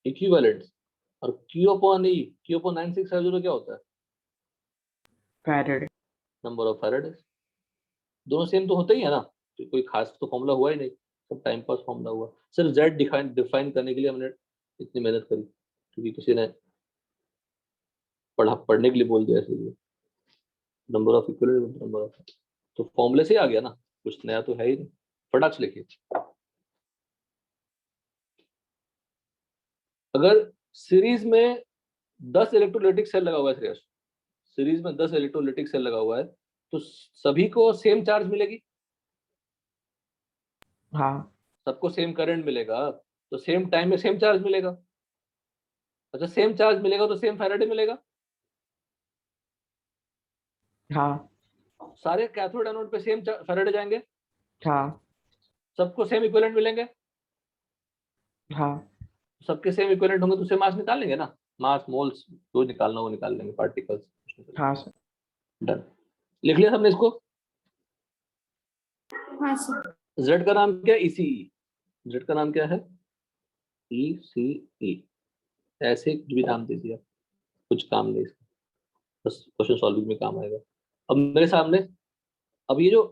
[SPEAKER 1] equivalents. और Q/E, Q/9650 क्या होता है?
[SPEAKER 4] Faraday.
[SPEAKER 1] Number of Faraday. दोनों सेम तो होते ही है ना, तो कोई खास तो फॉर्मूला हुआ ही नहीं, सब टाइम पास फॉर्मूला हुआ। सिर्फ Z डिफाइन करने के लिए हमने इतनी मेहनत करी क्योंकि किसी ने पढ़ने के लिए बोल दिया, इसलिए number of equivalent, number of, तो फॉर्मूले से ही आ गया ना, कुछ नया तो है ही नहीं। फटाक से लिखिए। अगर सीरीज में 10 इलेक्ट्रोलाइटिक सेल लगा हुआ है श्रेयस, सीरीज में 10 इलेक्ट्रोलाइटिक सेल लगा हुआ है तो सभी को सेम चार्ज मिलेगी?
[SPEAKER 4] हाँ.
[SPEAKER 1] सबको सेम करंट मिलेगा तो सेम टाइम में सेम चार्ज मिलेगा। अच्छा, सेम चार्ज मिलेगा तो सेम फैराडे मिलेगा।
[SPEAKER 4] हाँ.
[SPEAKER 1] सारे कैथोड एनोड पे सेम फैराडे जाएंगे,
[SPEAKER 4] हाँ.
[SPEAKER 1] सबको सेम इक्विवेलेंट मिलेंगे।
[SPEAKER 4] हाँ.
[SPEAKER 1] सबके सेम इक्विवेलेंट होंगे तो उसे मास निकाल लेंगे ना, मास मोल्स जो निकालना वो निकाल लेंगे, पार्टिकल्स।
[SPEAKER 4] हाँ सर.
[SPEAKER 1] डन। लिख लिया सबने इसको?
[SPEAKER 3] हाँ सर।
[SPEAKER 1] Z का नाम क्या है? ECE। Z का नाम क्या है? ECE। ऐसे भी नाम दे दिया, कुछ काम नहीं इसका, बस क्वेश्चन सॉल्विंग में काम आएगा। अब मेरे सामने अब ये जो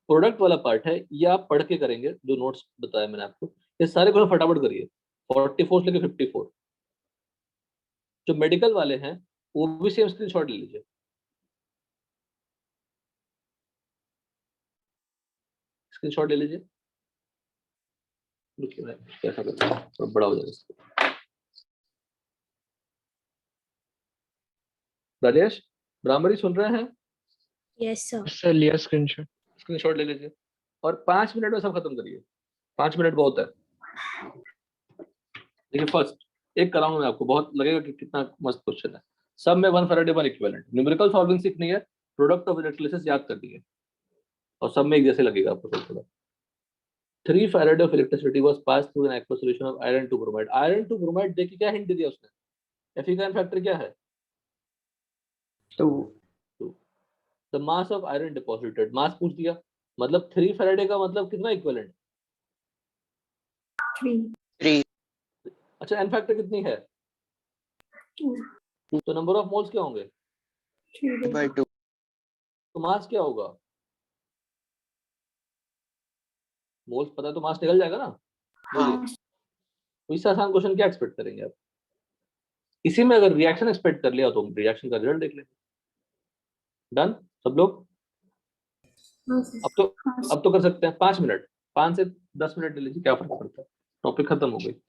[SPEAKER 1] प्रोडक्ट वाला पार्ट है ये आप पढ़ के करेंगे, जो नोट्स बताया मैंने आपको, ये सारे को फटाफट करिए। 44 से लेकर 54। जो मेडिकल वाले हैं वो भी सेम स्क्रीनशॉट ले लीजिए। स्क्रीनशॉट ले लीजिए। रुकिए मैं कैसा करता हूँ, थोड़ा बड़ा हो जाएगा इसको। राजेश, ब्राह्मणी सुन रहे हैं?
[SPEAKER 3] Yes sir.
[SPEAKER 4] सर लिया स्क्रीनशॉट.
[SPEAKER 1] स्क्रीनशॉट ले लीजिए और 5 मिनट में सब खत्म करिए। 5 मिनट बहुत है। देखिए, फर्स्ट एक कराऊंगा मैं आपको, बहुत लगेगा कि कितना मस्त क्वेश्चन है। सब में 1 फैराडे 1 इक्विवेलेंट, न्यूमेरिकल सॉल्विंग सीखनी है, प्रोडक्ट ऑफ इलेक्ट्रोलिसिस याद करनी है, और सब में एक जैसे लगेगा आपको थोड़ा। 3 Faraday of electricity was pass through an aqua solution of iron two bromide. Iron two bromide देखिए क्या हिंट दिया उसने, Fe का फैक्टर क्या है?
[SPEAKER 2] 2.
[SPEAKER 1] 2। The mass of iron deposited, mass पूछ दिया, मतलब 3 फैराडे का मतलब कितना इक्विवेलेंट?
[SPEAKER 3] 3.
[SPEAKER 1] अच्छा एन फैक्टर कितनी है?
[SPEAKER 3] 2.
[SPEAKER 1] तो नंबर ऑफ मोल्स क्या होंगे?
[SPEAKER 3] 3.
[SPEAKER 1] तो मास क्या होगा? मोल्स पता है तो मास निकल जाएगा ना। बोलिए, तो इससे आसान क्वेश्चन क्या एक्सपेक्ट करेंगे आप? इसी में अगर रिएक्शन एक्सपेक्ट कर लिया तो रिएक्शन का रिजल्ट देख लेंगे। डन सब लोग?
[SPEAKER 3] हाँ सर।
[SPEAKER 1] अब तो
[SPEAKER 3] हाँ
[SPEAKER 1] अब तो कर सकते हैं 5 मिनट, 5 से 10 मिनट ले लीजिए, क्या फर्क पड़ता है, टॉपिक खत्म हो गई।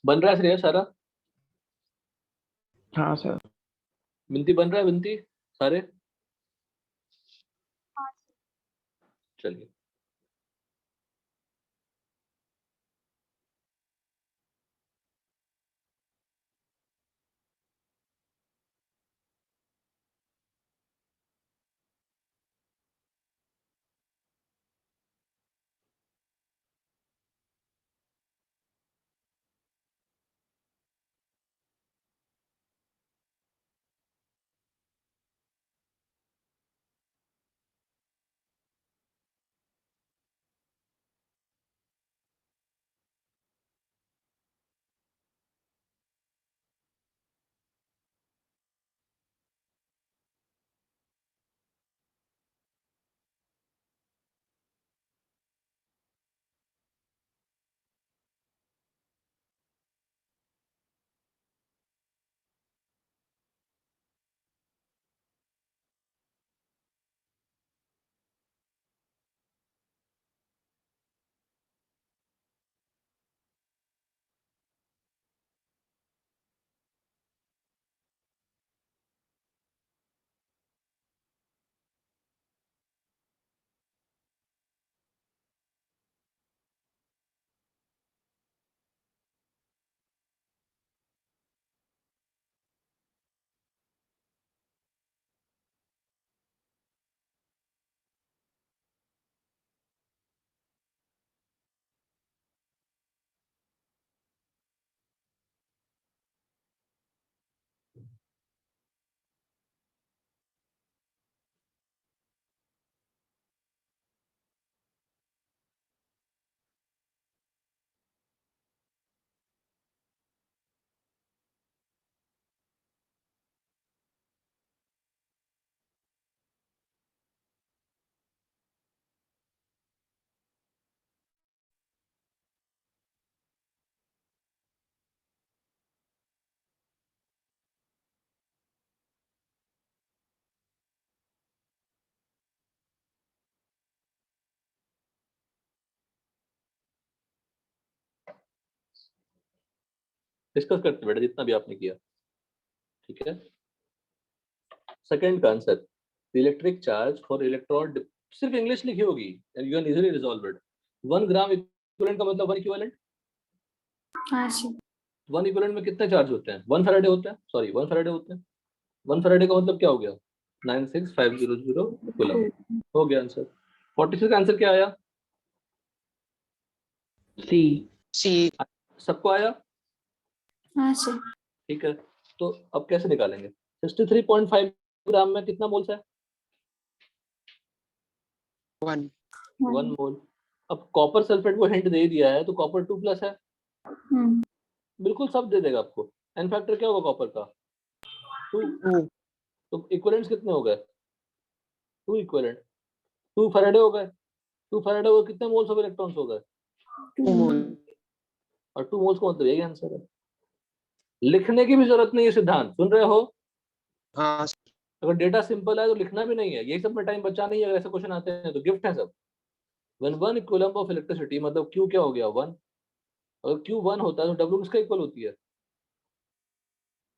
[SPEAKER 1] बन रहा है श्रेया सारा?
[SPEAKER 4] हाँ सर।
[SPEAKER 1] विनती बन रहा है, विनती सारे? चलिए। डिस्कस करते बेटा जितना भी आपने किया, ठीक है। सेकंड का answer, electric charge for electron, सिर्फ इंग्लिश लिखी होगी and you can easily resolve it. 1 gram equivalent का मतलब 1 इक्विवेलेंट,
[SPEAKER 3] हाँ सर।
[SPEAKER 1] 1 इक्विवेलेंट में कितने चार्ज होते हैं? 1 फैराडे होते हैं, सॉरी 1 फैराडे होते हैं। 1 फैराडे का मतलब क्या हो गया? 96500 कूलम। हो गया आंसर। 46 का आंसर क्या आया?
[SPEAKER 4] C.
[SPEAKER 3] C.
[SPEAKER 1] सबको आया?
[SPEAKER 3] हाँ सर।
[SPEAKER 1] ठीक है, तो अब कैसे निकालेंगे? 63.5 ग्राम में कितना मोल्स है?
[SPEAKER 3] 1.
[SPEAKER 1] 1 मोल। अब कॉपर सल्फेट को हिंट दे दिया है तो कॉपर 2+ है, बिल्कुल सब दे देगा आपको। एन फैक्टर क्या होगा कॉपर का? 2।
[SPEAKER 3] 2.
[SPEAKER 1] तो इक्विवेलेंट्स कितने हो गए? 2 इक्विवेलेंट, 2 फैराडे हो गए। 2 फैराडे हो कितने मोल्स ऑफ इलेक्ट्रॉन्स हो गए?
[SPEAKER 3] 2 मोल।
[SPEAKER 1] और 2 मोल्स का मतलब यही आंसर है। लिखने की भी जरूरत नहीं है, सिद्धांत सुन रहे हो?
[SPEAKER 3] हाँ
[SPEAKER 1] अगर डेटा सिंपल है तो लिखना भी नहीं है, यही सब में टाइम बचा नहीं है। अगर ऐसे क्वेश्चन आते हैं तो गिफ्ट है सब। व्हेन 1 कूलम्ब ऑफ इलेक्ट्रिसिटी, मतलब Q क्या हो गया? 1। अगर Q 1 होता है तो W किसका इक्वल होती है?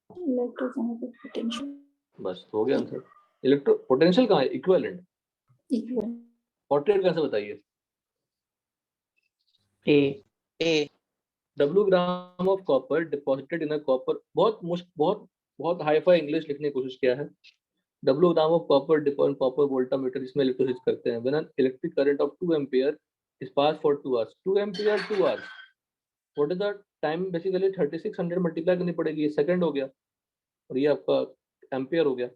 [SPEAKER 3] Electrostatic potential.
[SPEAKER 1] बस हो गया आंसर। इलेक्ट्रो पोटेंशियल कहाँ है? इक्विवेलेंट।
[SPEAKER 3] इक्वल।
[SPEAKER 1] 48 कैसे बताइए?
[SPEAKER 4] A.
[SPEAKER 3] A.
[SPEAKER 1] W gram of copper deposited in a copper, बहुत हाई-फाई इंग्लिश लिखने की कोशिश किया है। W gram of copper deposit copper voltameter, जिसमें इलेक्ट्रोसिस करते हैं। When an electric current of 2 ampere is pass for 2 hours, 2 ampere 2 hours, what is the time? Basically 3600 multiply करनी पड़ेगी, ये सेकंड हो गया और ये आपका एम्पीयर हो गया।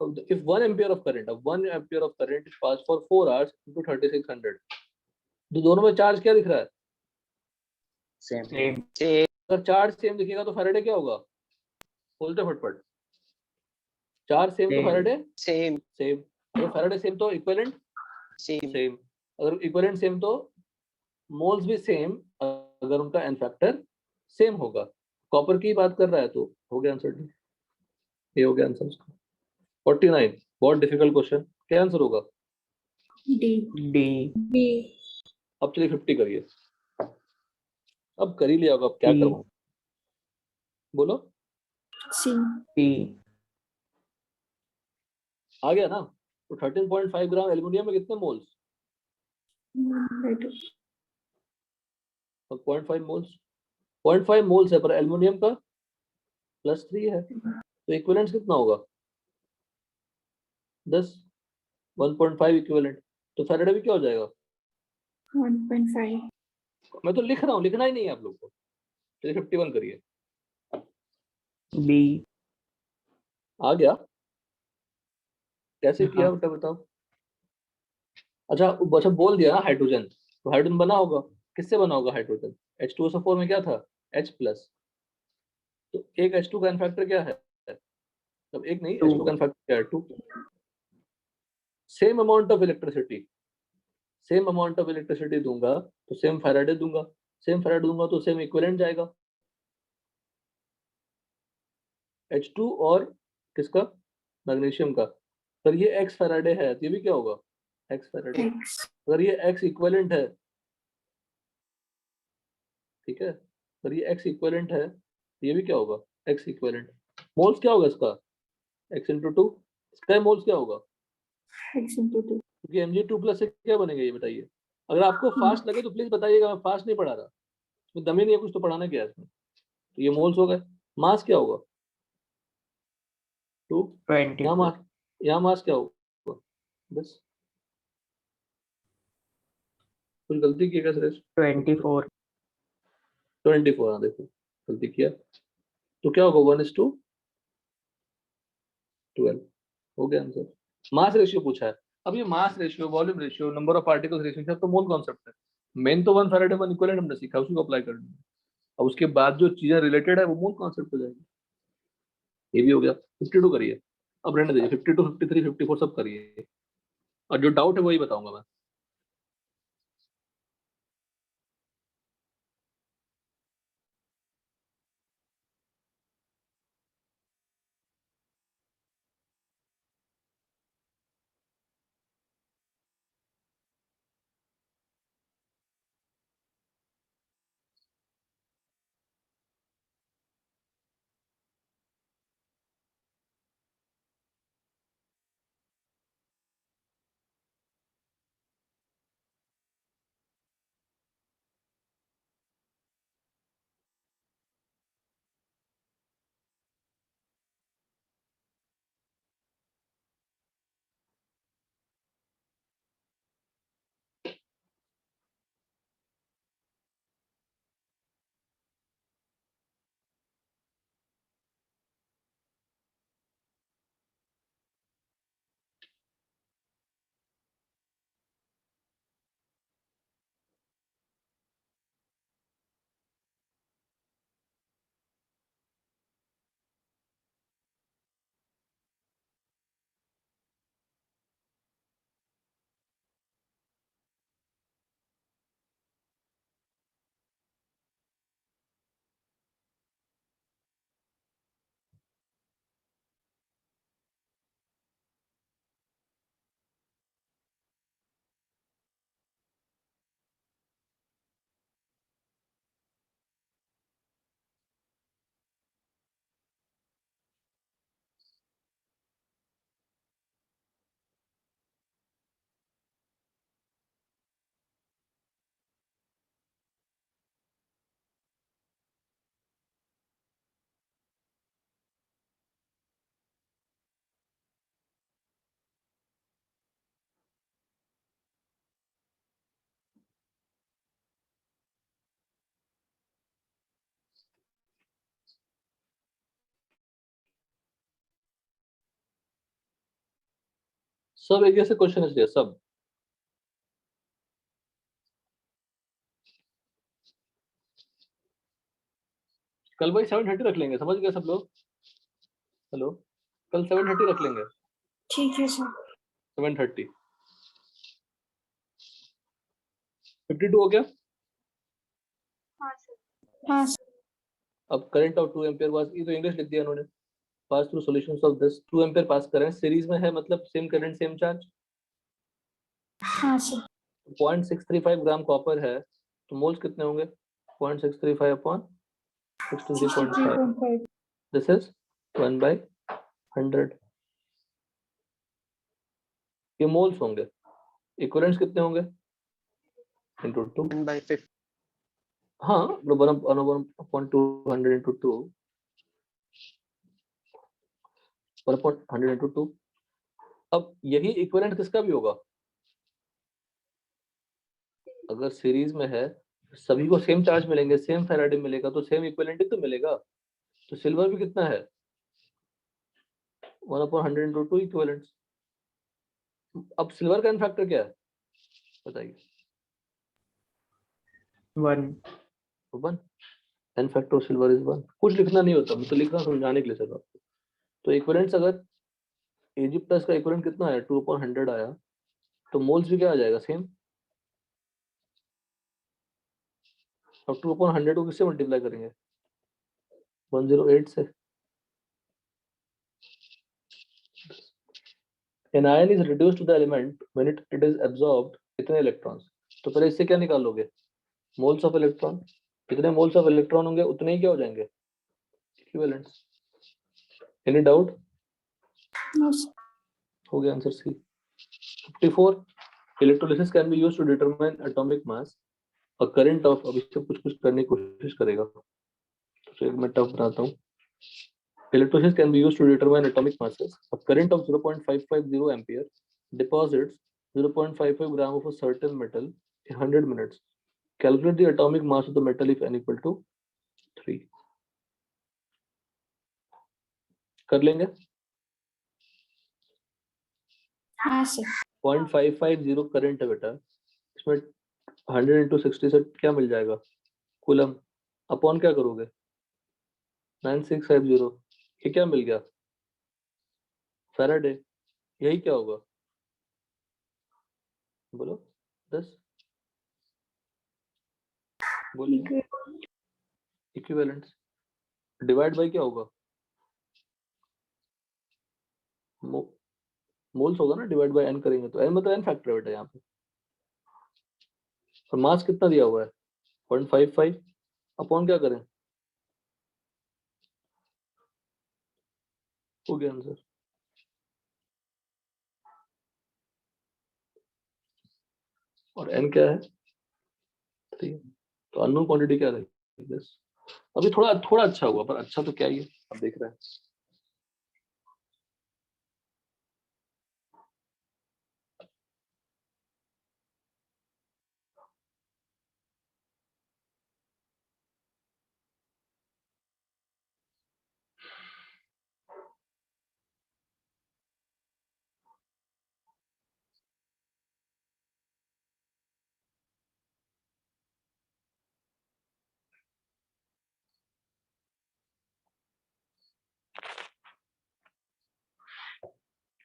[SPEAKER 1] if 1 ampere of current, अब 1 ampere of current is passed for 4 hours into 3600, तो दोनों में चार्ज क्या दिख रहा है?
[SPEAKER 3] Same.
[SPEAKER 4] Same.
[SPEAKER 3] Same.
[SPEAKER 1] अगर चार्ज सेम दिखेगा तो फैराडे क्या होगा? बोलते फटफट। चार्ज सेम तो
[SPEAKER 4] Same.
[SPEAKER 1] Faraday
[SPEAKER 3] Same.
[SPEAKER 1] सेम। अगर फैराडे सेम तो इक्विवेलेंट
[SPEAKER 3] Same.
[SPEAKER 1] सेम। अगर इक्विवेलेंट सेम तो मोल्स भी सेम, अगर उनका एन फैक्टर सेम होगा। कॉपर की बात कर रहा है तो हो गया आंसर। ये हो गया आंसर उसका। 49, बहुत डिफिकल्ट क्वेश्चन, क्या आंसर होगा?
[SPEAKER 3] D.
[SPEAKER 4] D.
[SPEAKER 3] B.
[SPEAKER 1] अब चलिए 50 करिए। अब कर ही लिया होगा, अब क्या
[SPEAKER 4] C.
[SPEAKER 1] करवाऊं? बोलो।
[SPEAKER 3] C.
[SPEAKER 4] P.
[SPEAKER 1] आ गया ना? तो 13.5 ग्राम एल्यूमिनियम में कितने मोल्स?
[SPEAKER 3] 1/2.
[SPEAKER 1] और 0.5 मोल्स, 0.5 मोल्स है, पर एल्यूमिनियम का +3 है, तो इक्विवेलेंट कितना होगा? 10। 1.5 इक्विवेलेंट, तो फैराडे भी क्या हो जाएगा?
[SPEAKER 3] 1.5.
[SPEAKER 1] मैं तो लिख रहा हूँ, लिखना ही नहीं है आप लोग को। चलिए 51 करिए।
[SPEAKER 4] B.
[SPEAKER 1] आ गया? कैसे किया
[SPEAKER 4] हाँ।
[SPEAKER 1] बेटा बताओ? अच्छा बोल दिया ना हाइड्रोजन, तो हाइड्रोजन बना होगा, किससे बना होगा हाइड्रोजन? H2SO4 में क्या था? H+। तो एक H2 का फैक्टर क्या है? तब एक नहीं,
[SPEAKER 4] 2.
[SPEAKER 1] H2 का फैक्टर क्या है? 2। Same amount of electricity, same amount of electricity दूंगा तो सेम फैराडे दूंगा, सेम फैराडे दूंगा तो सेम इक्विवेलेंट जाएगा। H2 और किसका? मैग्नीशियम का। पर ये x फैराडे है तो ये भी क्या होगा? x Faraday.
[SPEAKER 3] X.
[SPEAKER 1] अगर ये x इक्विवेलेंट है, ठीक है, अगर ये x इक्विवेलेंट है तो ये भी क्या होगा? x equivalent. मोल्स क्या होगा इसका? x into 2। इसका मोल्स क्या होगा?
[SPEAKER 3] X into 2.
[SPEAKER 1] क्योंकि Mg2+ से क्या बनेगा ये बताइए? अगर आपको फास्ट लगे तो प्लीज बताइएगा, मैं फास्ट नहीं पढ़ा रहा, इसमें दम ही नहीं है, कुछ तो पढ़ाना क्या है इसमें। तो ये मोल्स हो गए। मास क्या होगा? 2। यहाँ
[SPEAKER 4] 24.
[SPEAKER 1] मास, यहाँ मास क्या होगा? बस कुछ गलती की क्या सुरेश?
[SPEAKER 4] 24.
[SPEAKER 1] 24, हाँ देखो गलती किया, तो क्या होगा? 1:12। हो गया आंसर। मास रेशियो पूछा है। अब ये mass ratio, volume ratio, number of particles ratio, सब तो मोल कॉन्सेप्ट है। मेन तो 1 फैराडे 1 इक्विवेलेंट हमने सीखा, उसी को अप्लाई करना है। अब उसके बाद जो चीजें रिलेटेड है वो मोल कॉन्सेप्ट हो जाएगी। ये भी हो गया। 52 करिए। अब रहने दीजिए, 52, 53, 54 सब करिए, और जो डाउट है वही बताऊंगा मैं। सब एक जैसे क्वेश्चन है इसलिए सब। कल भाई 7:30 रख लेंगे, समझ गए सब लोग? हेलो, कल 7:30 रख लेंगे।
[SPEAKER 3] ठीक है सर।
[SPEAKER 1] 7:30। 52 हो गया।
[SPEAKER 3] हाँ सर।
[SPEAKER 1] अब करंट ऑफ 2 एम्पियर वाज, ये तो इंग्लिश लिख दिया उन्होंने। Pass through solutions of this 2 ampere pass करें, सीरीज में है मतलब सेम करंट सेम चार्ज।
[SPEAKER 3] हाँ सर।
[SPEAKER 1] 0.635 ग्राम कॉपर है तो मोल्स कितने होंगे? 0.635 अपॉन 63.5,
[SPEAKER 3] 63.5।
[SPEAKER 1] This is 1/100। ये मोल्स होंगे। इक्विवेलेंट्स कितने होंगे? इनटू 2।
[SPEAKER 2] 1/5।
[SPEAKER 1] हाँ, 1/200 into 2, 1/100 into 2। अब यही इक्विवेलेंट किसका भी होगा? अगर सीरीज में है सभी को सेम चार्ज मिलेंगे, सेम फैराडे मिलेगा, तो सेम इक्विवेलेंट ही तो मिलेगा। तो सिल्वर भी कितना है? 1/100 into 2 इक्विवेलेंट्स। अब सिल्वर का एन फैक्टर क्या है बताइए?
[SPEAKER 4] 1.
[SPEAKER 1] 1। N factor silver is 1। कुछ लिखना नहीं होता, मैं तो लिख रहा हूँ समझाने के लिए सिर्फ आपको। तो इक्विवेलेंट्स अगर Ag प्लस का इक्विवेलेंट कितना है? 2/100 आया, तो मोल्स भी क्या आ जाएगा? सेम। अब 2/100 को किससे मल्टीप्लाई करेंगे? 108 से। An ion is reduced to the element when it is absorbed कितने इलेक्ट्रॉन्स? तो पहले इससे क्या निकालोगे? Moles of electron. कितने मोल्स ऑफ इलेक्ट्रॉन होंगे उतने ही क्या हो जाएंगे? Equivalents. Any doubt?
[SPEAKER 3] No sir.
[SPEAKER 1] हो गया answer C. 54, electrolysis can be used to determine atomic mass और करंट ऑफ। अब इससे कुछ कुछ करने की कोशिश करेगा, तो एक मैं टफ बनाता हूँ। Electrolysis can be used to determine atomic masses. A current of 0.550 ampere deposits 0.55 gram of a certain metal in 100 minutes. Calculate the atomic mass of the metal if n equal to 3. कर लेंगे?
[SPEAKER 3] हाँ सर।
[SPEAKER 1] 0.550 करंट है बेटा, इसमें 100 into 60 से क्या मिल जाएगा? कूलम। अपॉन क्या करोगे? 9650। ये क्या मिल गया? फैराडे। यही क्या होगा बोलो? 10 बोलिए। इक्विवेलेंट्स डिवाइड बाय क्या होगा? मोल्स होगा ना, डिवाइड बाय एन करेंगे तो एन मतलब एन फैक्टर है बेटा यहाँ पे। और मास कितना दिया हुआ है? 0.55 अपॉन क्या करें? हो गया आंसर। और एन क्या है? 3। तो अननोन क्वांटिटी क्या रहेगी? बस अभी थोड़ा थोड़ा अच्छा हुआ, पर अच्छा तो क्या ही है, अब देख रहे हैं।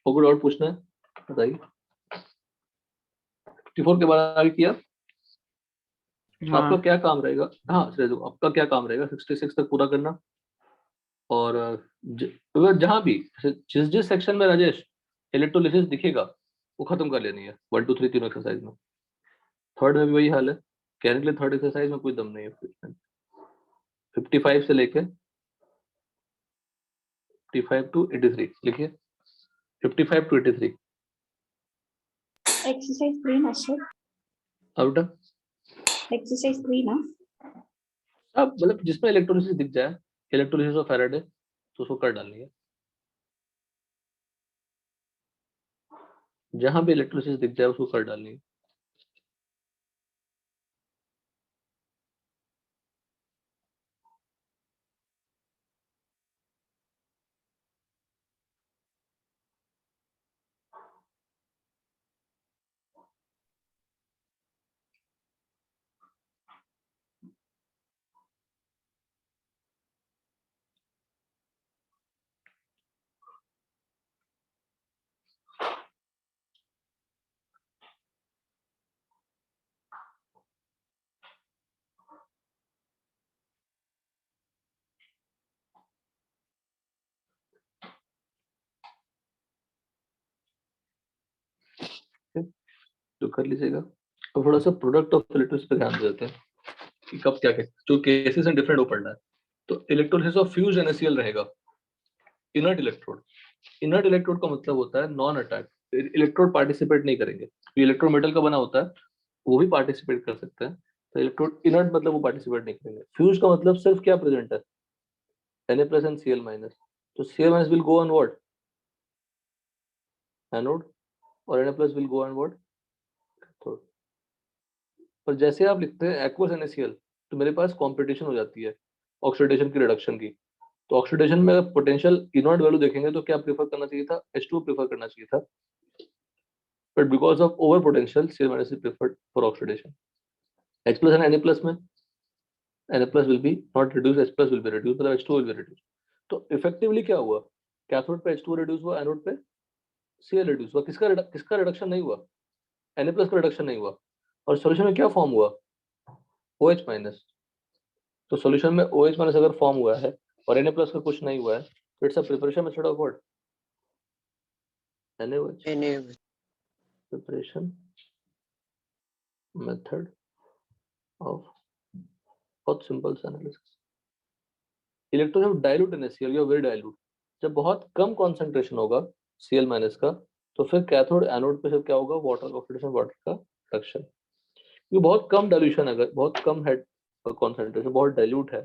[SPEAKER 1] और कुछ और पूछना है बताइए? 54 के बाद आगे किया। आपका
[SPEAKER 4] हाँ.
[SPEAKER 1] क्या काम रहेगा? हाँ चलो, आपका क्या काम रहेगा? 66 तक पूरा करना। और जहां भी जिस जिस सेक्शन में राजेश इलेक्ट्रोलिसिस दिखेगा वो खत्म कर लेनी है, 1 2 3 तीनों एक्सरसाइज में। थर्ड में भी वही हाल है, कहने के लिए थर्ड एक्सरसाइज में कोई दम नहीं है। 55 से लेके 55 टू 83 लिखिए। 55 टू 83।
[SPEAKER 3] एक्सरसाइज 3 ना सर?
[SPEAKER 1] आउट।
[SPEAKER 3] एक्सरसाइज 3 ना?
[SPEAKER 1] अब मतलब जिसमें इलेक्ट्रोलिसिस दिख जाए, इलेक्ट्रोलिसिस ऑफ फैराडे, तो उसको कर डालनी है। जहां भी इलेक्ट्रोलिसिस दिख जाए उसको कर डालनी है। जो कर लीजिएगा। अब थोड़ा सा प्रोडक्ट ऑफ इलेक्ट्रोलिसिस पे ध्यान देते हैं कि कब क्या जो केसेस हैं डिफरेंट हो पड़ रहा है। तो इलेक्ट्रोलिसिस ऑफ फ्यूज NaCl रहेगा इनर्ट इलेक्ट्रोड। इनर्ट इलेक्ट्रोड का मतलब होता है नॉन अटैक, इलेक्ट्रोड पार्टिसिपेट नहीं करेंगे। इलेक्ट्रोड मेटल का बना होता है, वो भी पार्टिसिपेट कर सकते हैं। तो इलेक्ट्रोड इनर्ट मतलब वो पार्टिसिपेट नहीं करेंगे। फ्यूज का मतलब सिर्फ क्या प्रेजेंट है, Na plus and Cl minus। तो Cl minus will go on what, anode, और Na plus will go on what, cathode. पर जैसे आप लिखते हैं aqueous NaCl, तो मेरे पास कंपटीशन हो जाती है ऑक्सीडेशन की, रिडक्शन की। तो ऑक्सीडेशन में अगर पोटेंशियल इनर्ट वैल्यू देखेंगे तो क्या प्रेफर करना चाहिए था, H2 प्रेफर करना चाहिए था, but because of over potential Cl minus is preferred for oxidation। H plus and Na plus में Na plus will be not reduced, H plus will be reduced, मतलब H2 will be reduced। तो इफेक्टिवली क्या हुआ, कैथोड पे H2 रिड्यूस हुआ, एनोड पे Cl रिड्यूस हुआ। किसका रिडक्शन नहीं हुआ, Na plus का रिडक्शन नहीं हुआ। और सॉल्यूशन में क्या फॉर्म हुआ, OH माइनस। तो सॉल्यूशन में OH माइनस अगर फॉर्म हुआ है और Na plus का कुछ नहीं हुआ है, तो it's a preparation method of what, NaOH, preparation method of, बहुत सिंपल सा एनालिसिस। इलेक्ट्रॉन जब डाइल्यूट NaCl या वेरी डाइल्यूट, जब बहुत कम कॉन्सेंट्रेशन होगा Cl माइनस का, तो फिर कैथोड एनोड पे सब क्या होगा, वाटर ऑक्सीडेशन, वाटर का रिडक्शन। ये बहुत कम डाइल्यूशन, अगर बहुत कम हेड कॉन्सेंट्रेशन, बहुत डाइल्यूट है,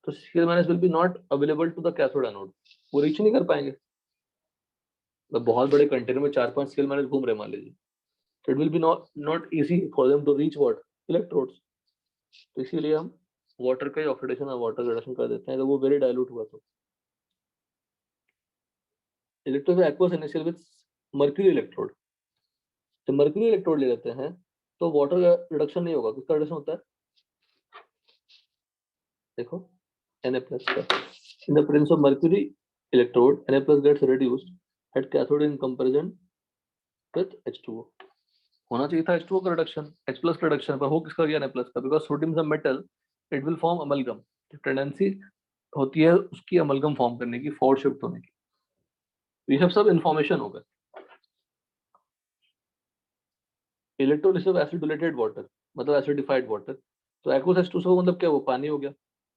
[SPEAKER 1] तो Cl minus will be not available to the cathode anode, वो रीच नहीं कर पाएंगे। मतलब बहुत बड़े कंटेनर में 4-5 Cl माइनस घूम रहे मान लीजिए, तो it will be not easy for them to reach what, electrodes. तो इसीलिए हम वाटर का ऑक्सीडेशन और वाटर रिडक्शन कर देते हैं अगर वो वेरी डाइल्यूट हुआ तो। Electrode aqueous NaCl with mercury electrode, जब मर्क्यूरी इलेक्ट्रोड ले लेते हैं तो वाटर का रिडक्शन नहीं होगा। किसका रिडक्शन होता है, देखो Na plus का। In the presence of mercury electrode Na plus gets reduced at cathode in comparison with H2O। होना चाहिए था H2O का रिडक्शन, H plus का रिडक्शन, पर हो किसका गया, Na plus का। Because sodium is a metal, it will form amalgam, tendency होती है उसकी अमलगम फॉर्म करने की, फॉरवर्ड शिफ्ट होने की। ये सब इंफॉर्मेशन होगा। इलेक्ट्रोलिसिस ऑफ एसिडुलेटेड वाटर मतलब एसिडिफाइड वाटर, तो एक्वस H2SO मतलब क्या, वो पानी हो गया।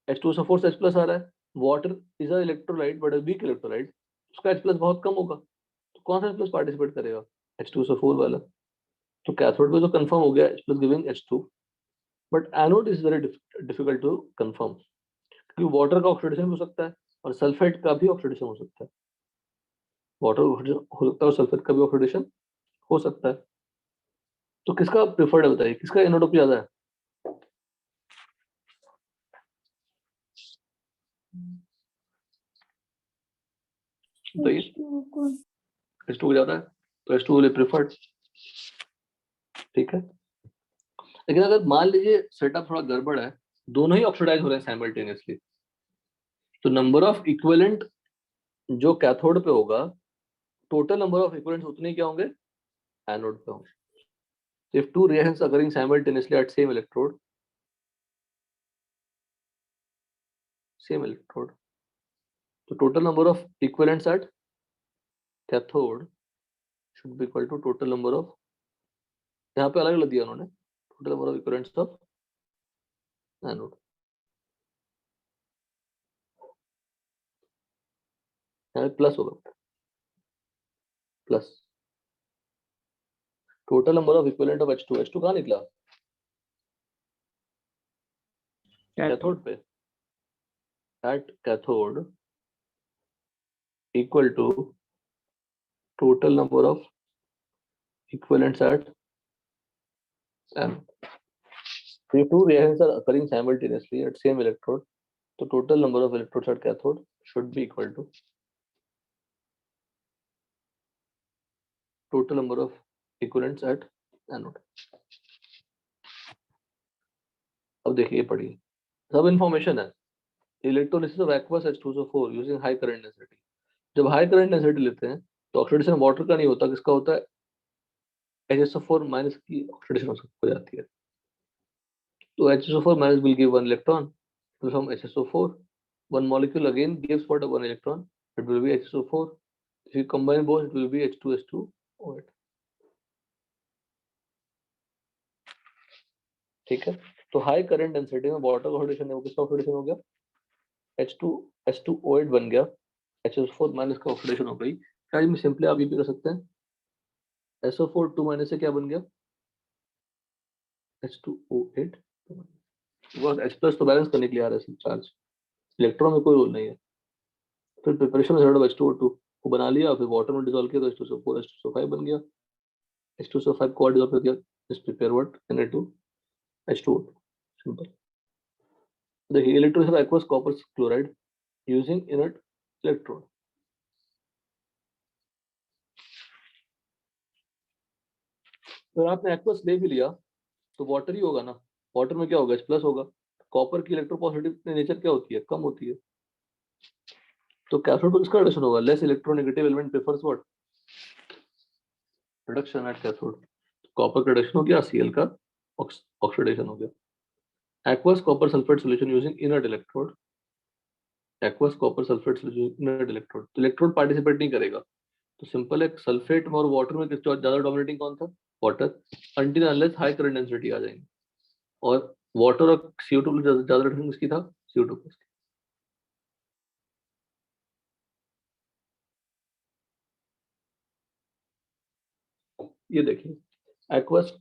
[SPEAKER 1] H2SO4 से H प्लस आ रहा है, water is a electrolyte but a weak electrolyte, उसका H प्लस बहुत कम होगा, तो कौन सा H प्लस पार्टिसिपेट करेगा, H2SO4 वाला। तो कैथोड पे तो कंफर्म हो गया H plus giving H2, but anode is very difficult to confirm, क्योंकि वाटर का ऑक्सीडेशन हो सकता है और सल्फेट का भी ऑक्सीडेशन हो सकता है। वाटर हो सकता है और सल्फेट का भी ऑक्सीडेशन हो सकता है। तो किसका प्रेफर्ड है बताइए, किसका एनोडोप ज्यादा है, बताइए। H2 ज्यादा है तो H2 विल प्रेफर्ड, ठीक है। लेकिन अगर मान लीजिए सेटअप थोड़ा गड़बड़ है, दोनों ही ऑक्सीडाइज हो रहे हैं साइमल्टेनियसली, तो नंबर ऑफ इक्विवेलेंट जो कैथोड पे होगा, टोटल नंबर ऑफ इक्विवेलेंट्स उतने ही क्या होंगे, एनोड पे होंगे। If two reactions occurring simultaneously at same electrode, so total number of equivalents at cathode should be equal to total number of, यहाँ पे अलग अलग दिया उन्होंने, total number of equivalents of anode, यहाँ पे प्लस होगा, plus total number of equivalent of H2, H2 कहाँ निकला, कैथोड पे, at cathode equal to total number of equivalents at anode। If two reactions are occurring simultaneously at same electrode, the total number of electrodes at cathode should be equal to total number of equivalents at anode। अब देखिए पढ़िए, सब इंफॉर्मेशन है। Electrolysis of aqueous H2SO4 using high current density, जब हाई करंट डेंसिटी लेते हैं तो ऑक्सीडेशन वाटर का नहीं होता, किसका होता है, HSO4 माइनस की ऑक्सीडेशन हो जाती है। तो HSO4 minus will give 1 electron from HSO4, one molecule again gives what, 1 electron, it will be HSO4, if you combine both it will be H2SO8। ठीक है, तो हाई करंट डेंसिटी में वाटर का ऑक्सीडेशन है वो किसका ऑक्सीडेशन हो गया, H2SO8 बन गया, HO4 माइनस का ऑक्सीडेशन हो गई। क्या इसमें सिंपली आप ये भी कर सकते हैं, SO4 2 माइनस से क्या बन गया, H2O8, बस H प्लस तो बैलेंस करने के लिए आ रहा है चार्ज, इलेक्ट्रॉन में कोई रोल नहीं है। फिर प्रिपरेशन मेथड ऑफ H2O2 को बना लिया, फिर वाटर में डिसॉल्व किया तो H2SO4 H2SO5 बन गया, H2SO5 को और डिसॉल्व कर दिया, just prepare what, Na2H2O2, simple. The electrolysis of aqueous copper chloride using inert electrode. अगर आपने एक्वस ले भी लिया तो वाटर ही होगा ना, वाटर में क्या होगा, H प्लस होगा, कॉपर की इलेक्ट्रोपॉजिटिव नेचर क्या होती है, कम होती है, तो कैथोड पर किसका रिडक्शन होगा, less electronegative element prefers what, reduction at cathode, copper का रिडक्शन हो गया, Cl का ऑक्सीडेशन हो गया। Aqueous copper sulphate solution using inert electrode, aqueous copper sulphate solution inert electrode, तो इलेक्ट्रोड पार्टिसिपेट नहीं करेगा, तो सिंपल है, सल्फेट और वाटर में किस ज्यादा डोमिनेटिंग कौन था, water, until unless high current density आ जाएंगे, और वाटर और CO2 ज्यादा रिडक्शन किसकी था, CO2 प्लस की। ये देखिए, aqueous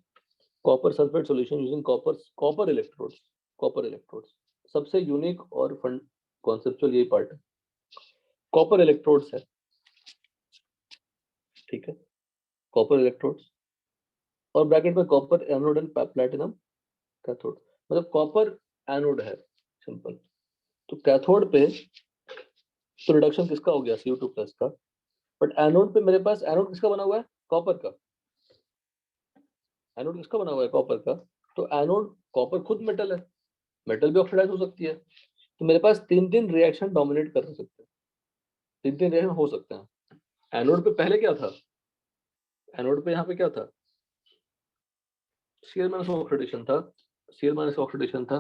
[SPEAKER 1] copper sulphate solution using copper electrodes, सबसे यूनिक और फंड कॉन्सेप्चुअल यही पार्ट है, कॉपर इलेक्ट्रोड्स है, ठीक है, कॉपर इलेक्ट्रोड्स और ब्रैकेट में copper anode and platinum cathode, मतलब कॉपर एनोड है, सिंपल। तो कैथोड पे तो रिडक्शन किसका हो गया, CO2 प्लस का, बट एनोड पे मेरे पास एनोड किसका बना हुआ है, कॉपर का, एनोड किसका बना हुआ है, कॉपर का, तो एनोड, कॉपर खुद मेटल है, मेटल भी ऑक्सीडाइज हो सकती है, तो मेरे पास तीन तीन रिएक्शन डोमिनेट कर सकते हैं, तीन तीन रिएक्शन हो सकते हैं। एनोड पे पहले क्या था, एनोड पे यहाँ पे क्या था, Cl माइनस ऑक्सीडेशन था, Cl माइनस ऑक्सीडेशन था,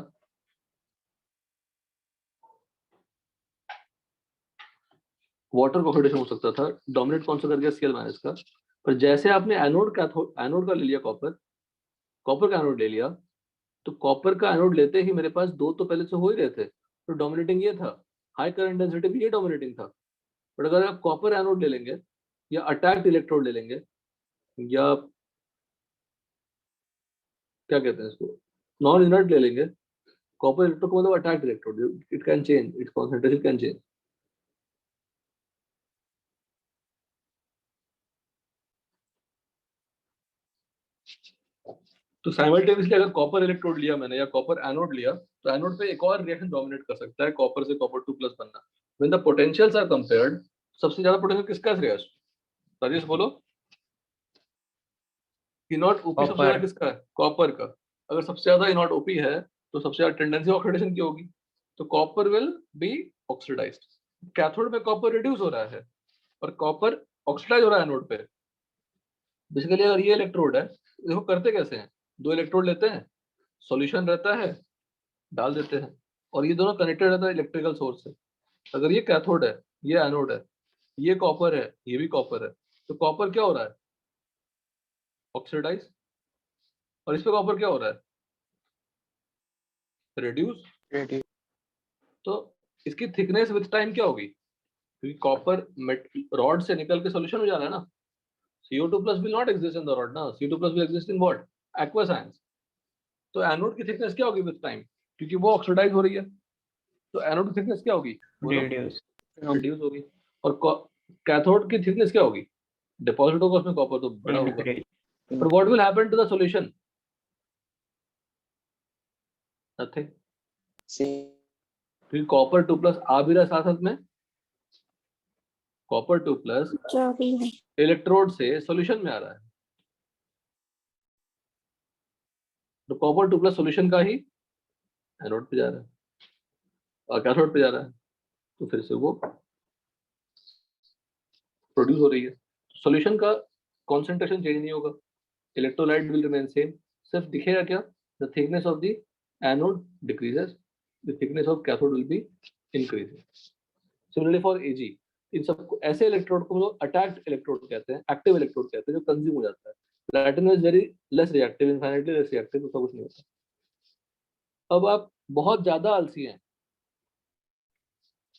[SPEAKER 1] वाटर का ऑक्सीडेशन हो सकता था, डोमिनेट कौन सा कर गया, Cl माइनस का, पर जैसे आपने एनोड का ले लिया, कॉपर का एनोड ले लिया, तो कॉपर का एनोड लेते ही मेरे पास दो तो पहले से हो ही रहे थे, तो डोमिनेटिंग ये था, हाई करंट डेंसिटी भी ये डोमिनेटिंग था, बट अगर आप कॉपर एनोड ले लेंगे या अटैक्ड इलेक्ट्रोड ले लेंगे, या क्या कहते हैं इसको, नॉन इनर्ट ले लेंगे, कॉपर इलेक्ट्रोड को मतलब attacked electrode, it can change, it's concentration can change. तो साइमल्टेनियसली अगर कॉपर इलेक्ट्रोड लिया मैंने या कॉपर एनोड लिया, तो एनोड पे एक और रिएक्शन डोमिनेट कर सकता है, कॉपर से कॉपर 2 प्लस बनना, when the potentials are compared, सबसे ज्यादा पोटेंशियल किसका है, राजेश बोलो, इनॉट ओपी सबसे ज्यादा किसका है, कॉपर का, अगर सबसे ज्यादा इनॉट ओपी है तो सबसे ज्यादा टेंडेंसी ऑक्सीडेशन की होगी, तो copper will be oxidised, cathode में कॉपर रिड्यूस हो रहा है और कॉपर ऑक्सीडाइज हो रहा है एनोड पे। बेसिकली अगर ये इलेक्ट्रोड है, देखो करते कैसे हैं, दो इलेक्ट्रोड लेते हैं, सॉल्यूशन रहता है, डाल देते हैं, और ये दोनों कनेक्टेड रहता है इलेक्ट्रिकल सोर्स से। अगर ये कैथोड है, ये एनोड है, ये कॉपर है, ये भी कॉपर है, तो कॉपर क्या हो रहा है, ऑक्सीडाइज, और इस पे कॉपर क्या हो रहा है, रिड्यूस। तो इसकी थिकनेस विद टाइम क्या होगी, क्योंकि कॉपर रॉड से निकल के सॉल्यूशन हो जा रहा है ना, CO2 plus will not exist in the rod ना, CO2 plus will exist in what, aqueous ions, तो एनोड की थिकनेस क्या होगी विद टाइम, क्योंकि वो ऑक्सीडाइज हो रही है, तो एनोड की थिकनेस क्या होगी, रिड्यूस होगी, और कैथोड की थिकनेस क्या होगी, डिपॉजिट होगा उसमें कॉपर तो बड़ा होगा, पर what will happen to the solution, nothing, क्योंकि कॉपर 2 प्लस आ भी रहा साथ साथ में, कॉपर 2 प्लस
[SPEAKER 3] जो भी है
[SPEAKER 1] इलेक्ट्रोड से सॉल्यूशन में आ रहा है, तो कॉपर 2 प्लस सॉल्यूशन का ही एनोड पे जा रहा है और कैथोड पे जा रहा है, तो फिर से वो प्रोड्यूस हो रही है, सॉल्यूशन का कॉन्सेंट्रेशन चेंज नहीं होगा, इलेक्ट्रोलाइट विल रिमेन सेम, सिर्फ दिखेगा क्या, the thickness of the anode decreases, the thickness of cathode will be increasing. Similarly for Ag, इन सब ऐसे इलेक्ट्रोड को अटैक्ड इलेक्ट्रोड कहते हैं, एक्टिव इलेक्ट्रोड कहते हैं, जो कंज्यूम हो जाता है, platinum is very less reactive, infinitely less reactive, उसका कुछ नहीं होता, अब आप बहुत ज्यादा आलसी हैं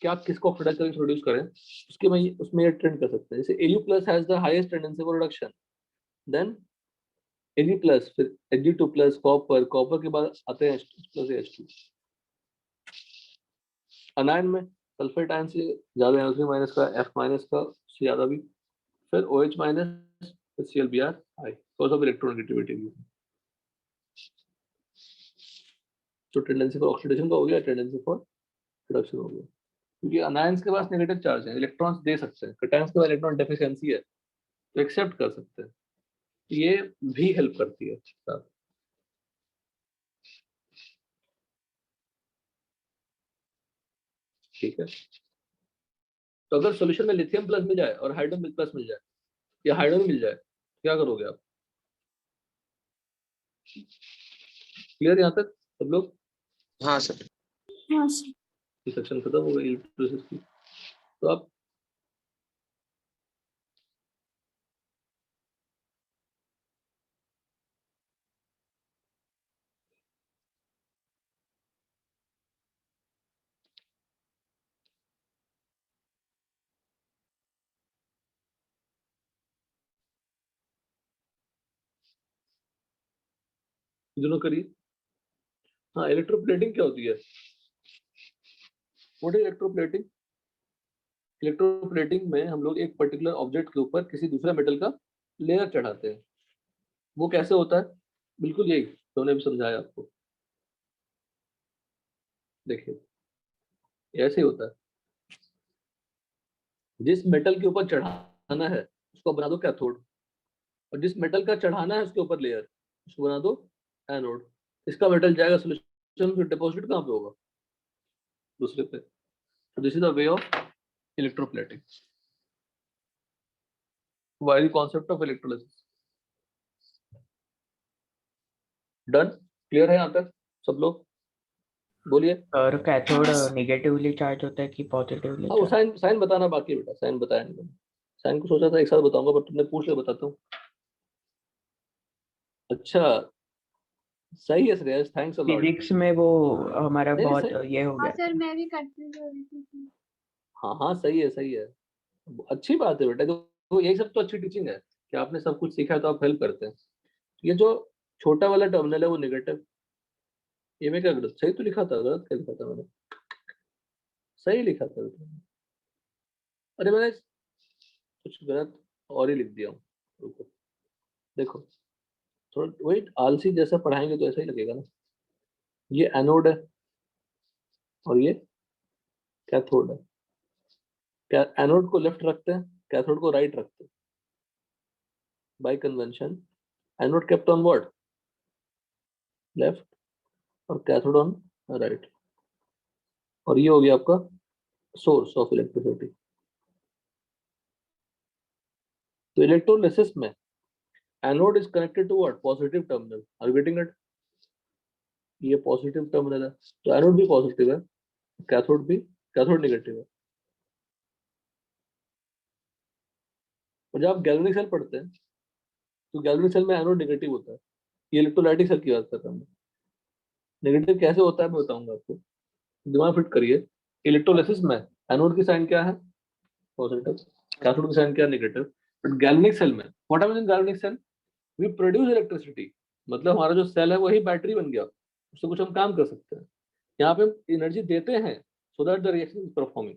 [SPEAKER 1] कि आप किसको ऑक्सीडाइज करके इंट्रोड्यूस करें, उसके में उसमें ये ट्रेंड कर सकते हैं। जैसे Au plus has the highest tendency for reduction, then Ag plus, फिर Ag2 प्लस, कॉपर, कॉपर के बाद आते हैं H प्लस H2। अनायन में सल्फेट आयन से ज्यादा एनर्जी माइनस का, F माइनस का से ज्यादा भी, फिर OH माइनस, फिर ClBr high because of electronegativity. तो टेंडेंसी फॉर ऑक्सीडेशन का हो गया, टेंडेंसी फॉर रिडक्शन हो गया, क्योंकि अनायंस के पास नेगेटिव चार्ज है, इलेक्ट्रॉन्स दे सकते हैं, कैटायंस के पास इलेक्ट्रॉन डेफिशिएंसी है तो एक्सेप्ट कर सकते हैं, ये भी हेल्प करती है। ठीक है, तो अगर सॉल्यूशन में लिथियम प्लस मिल जाए और हाइड्रोजन प्लस मिल जाए या हाइड्रोजन मिल जाए, क्या करोगे आप? क्लियर यहाँ तक सब लोग?
[SPEAKER 2] हाँ सर।
[SPEAKER 3] हाँ सर।
[SPEAKER 1] सेक्शन खत्म हो गई प्रोसेस की। तो आप दोनों करिए। हाँ, इलेक्ट्रोप्लेटिंग क्या होती है? What is electroplating? इलेक्ट्रोप्लेटिंग में हम लोग एक पर्टिकुलर ऑब्जेक्ट के ऊपर किसी दूसरे मेटल का लेयर चढ़ाते हैं। वो कैसे होता है? बिल्कुल यही तो हमने भी समझाया आपको। देखिए ऐसे ही होता है, जिस मेटल के ऊपर चढ़ाना है उसको बना दो कैथोड, और जिस मेटल का चढ़ाना है उसके ऊपर लेयर उसको बना दो एनोड। इसका मेटल जाएगा सॉल्यूशन, फिर डिपॉजिट कहाँ पे होगा? दूसरे पे। So this is the way of electroplating. Why the concept of electrolysis? Done? Clear है यहाँ तक सब लोग? बोलिए।
[SPEAKER 4] और कैथोड नेगेटिवली चार्ज होता है कि पॉजिटिवली
[SPEAKER 1] हाँ, वो
[SPEAKER 4] चार्ज?
[SPEAKER 1] साइन बताना बाकी है बेटा, साइन बताया नहीं मैंने। साइन को सोचा था एक साथ बताऊंगा, पर तुमने पूछ लिया, बताता हूँ। अच्छा, सही है Shreyas, thanks a lot.
[SPEAKER 4] Physics में वो हमारा
[SPEAKER 1] नहीं,
[SPEAKER 4] बहुत
[SPEAKER 1] सही।
[SPEAKER 4] ये हो
[SPEAKER 3] हाँ
[SPEAKER 4] गया।
[SPEAKER 3] सर, मैं भी कंफ्यूज हो रही थी।
[SPEAKER 1] हाँ हाँ, सही है, सही है, अच्छी बात है बेटा। तो यही सब तो अच्छी टीचिंग है कि आपने सब कुछ सीखा है तो आप हेल्प करते हैं। ये जो छोटा वाला टर्मिनल है वो नेगेटिव, ये मैं क्या गलत सही तो लिखा था? गलत क्या लिखा था मैंने? सही लिखा था बेटा। अरे मैंने कुछ गलत और ही लिख दिया हूँ, रुको। देखो, थोड़ा वही आलसी जैसा पढ़ाएंगे तो ऐसा ही लगेगा ना। ये एनोड है और ये कैथोड है। क्या एनोड को लेफ्ट रखते हैं, कैथोड को राइट रखते हैं by convention. Anode kept on what? Left, और कैथोड ऑन राइट। और ये हो गया आपका सोर्स ऑफ इलेक्ट्रिसिटी। तो इलेक्ट्रोलिसिस में anode is connected to what? Positive terminal. Are you getting it? ये पॉजिटिव टर्मिनल है तो एनोड भी पॉजिटिव है, कैथोड भी, कैथोड नेगेटिव है। और जब आप गैल्वेनिक सेल पढ़ते हैं तो गैल्वेनिक सेल में एनोड नेगेटिव होता है। ये इलेक्ट्रोलाइटिक सेल की बात कर रहा हूँ। नेगेटिव कैसे होता है मैं बताऊंगा आपको, दिमाग फिट करिए। इलेक्ट्रोलिसिस में एनोड की साइन क्या है? पॉजिटिव। कैथोड की साइन क्या है? नेगेटिव। बट गैल्वेनिक सेल में what happens in galvanic cell? We produce electricity, मतलब हमारा जो सेल है वही बैटरी बन गया, उससे कुछ हम काम कर सकते हैं। यहाँ पे हम एनर्जी देते हैं so that the reaction is performing.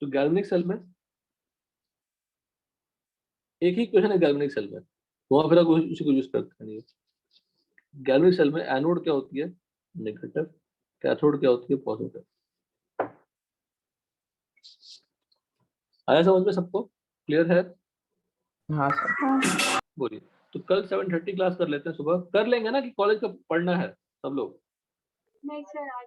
[SPEAKER 1] तो गैल्वेनिक सेल में एक ही क्वेश्चन है, गैल्वेनिक सेल में वहां फिर उसी को यूज करते हैं। गैल्वेनिक सेल में एनोड क्या होती है? नेगेटिव। कैथोड क्या होती है? पॉजिटिव। आया समझ में सबको? क्लियर है?
[SPEAKER 4] हाँ सर।
[SPEAKER 1] बोलिए। तो कल 7:30 क्लास कर लेते हैं, सुबह कर लेंगे ना कि कॉलेज का पढ़ना है सब लोग?
[SPEAKER 3] नहीं सर, आज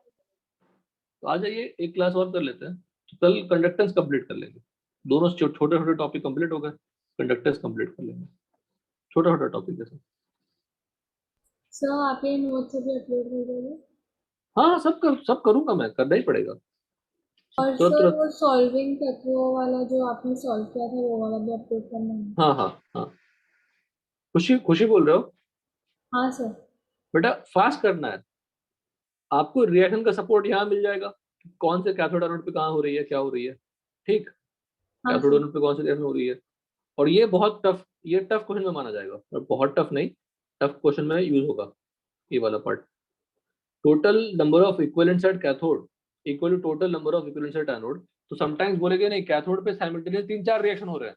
[SPEAKER 1] तो आ जाइए, एक क्लास और कर लेते हैं। तो कल कंडक्टेंस कंप्लीट कर लेंगे। दोनों छोटे छोटे टॉपिक कंप्लीट हो गए, कंडक्टेंस कंप्लीट कर लेंगे, छोटा छोटा टॉपिक है सब।
[SPEAKER 3] सर आप ये नोट्स अभी अपलोड कर दोगे?
[SPEAKER 1] हाँ, सब करूंगा मैं, करना ही पड़ेगा।
[SPEAKER 3] और
[SPEAKER 1] तुरंत
[SPEAKER 3] सर
[SPEAKER 1] तुरंत।
[SPEAKER 3] वो सॉल्विंग तत्वों वाला जो आपने सॉल्व किया था वो वाला भी अपलोड करना है।
[SPEAKER 1] हाँ हाँ हाँ, खुशी खुशी बोल रहे हो?
[SPEAKER 3] हाँ सर।
[SPEAKER 1] बेटा फास्ट करना है, आपको रिएक्शन का सपोर्ट यहाँ मिल जाएगा कि कौन से कैथोड एनोड पे कहाँ हो रही है, क्या हो रही है, ठीक,
[SPEAKER 3] हाँ
[SPEAKER 1] कैथोड
[SPEAKER 3] सर।
[SPEAKER 1] एनोड पे कौन सी रिएक्शन हो रही है। और ये बहुत टफ, ये टफ क्वेश्चन में माना जाएगा, और बहुत टफ नहीं, टफ क्वेश्चन में यूज होगा ये वाला part. Total number of equivalent at cathode equal to total number of equivalent at anode. तो समटाइम्स बोलेगे नहीं कैथोड पे साइमल्टेनियस 3-4 रिएक्शन हो रहे हैं,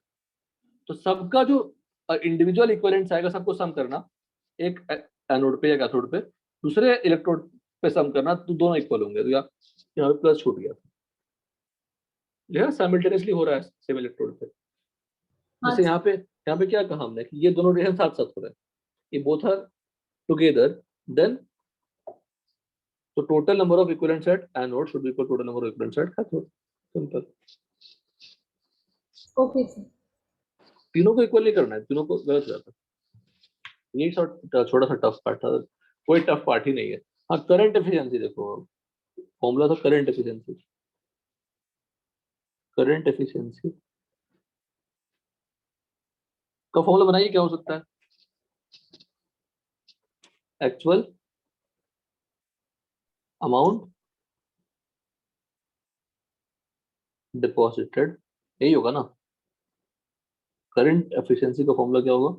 [SPEAKER 1] तो सबका जो इंडिविजुअल इक्विवेलेंट्स आएगा सबको सम करना, एक एनोड पे या कैथोड पे, दूसरे इलेक्ट्रोड पे सम करना, तो दोनों इक्वल होंगे। तो यहाँ पे प्लस छूट गया, यह साइमल्टेनियसली हो रहा है सेम इलेक्ट्रोड पे।
[SPEAKER 3] हाँ
[SPEAKER 1] जैसे
[SPEAKER 3] सर।
[SPEAKER 1] यहाँ पे क्या कहा हमने कि ये दोनों रिएक्शन साथ साथ हो रहे हैं, ये both are together, then so total number of equivalents at anode should be equal to total number of equivalents at cathode. Simple.
[SPEAKER 3] Okay sir.
[SPEAKER 1] तीनों को इक्वल नहीं करना है, तीनों को गलत हो जाता है। यही छोटा सा टफ पार्ट था, कोई टफ पार्ट ही नहीं है। हाँ, करंट एफिशिएंसी देखो, फॉर्मूला था करंट एफिशिएंसी। करंट एफिशिएंसी का फॉर्मूला बनाइए, क्या हो सकता है? एक्चुअल अमाउंट डिपॉजिटेड, यही होगा ना। करंट एफिशिएंसी का फॉर्मूला क्या होगा?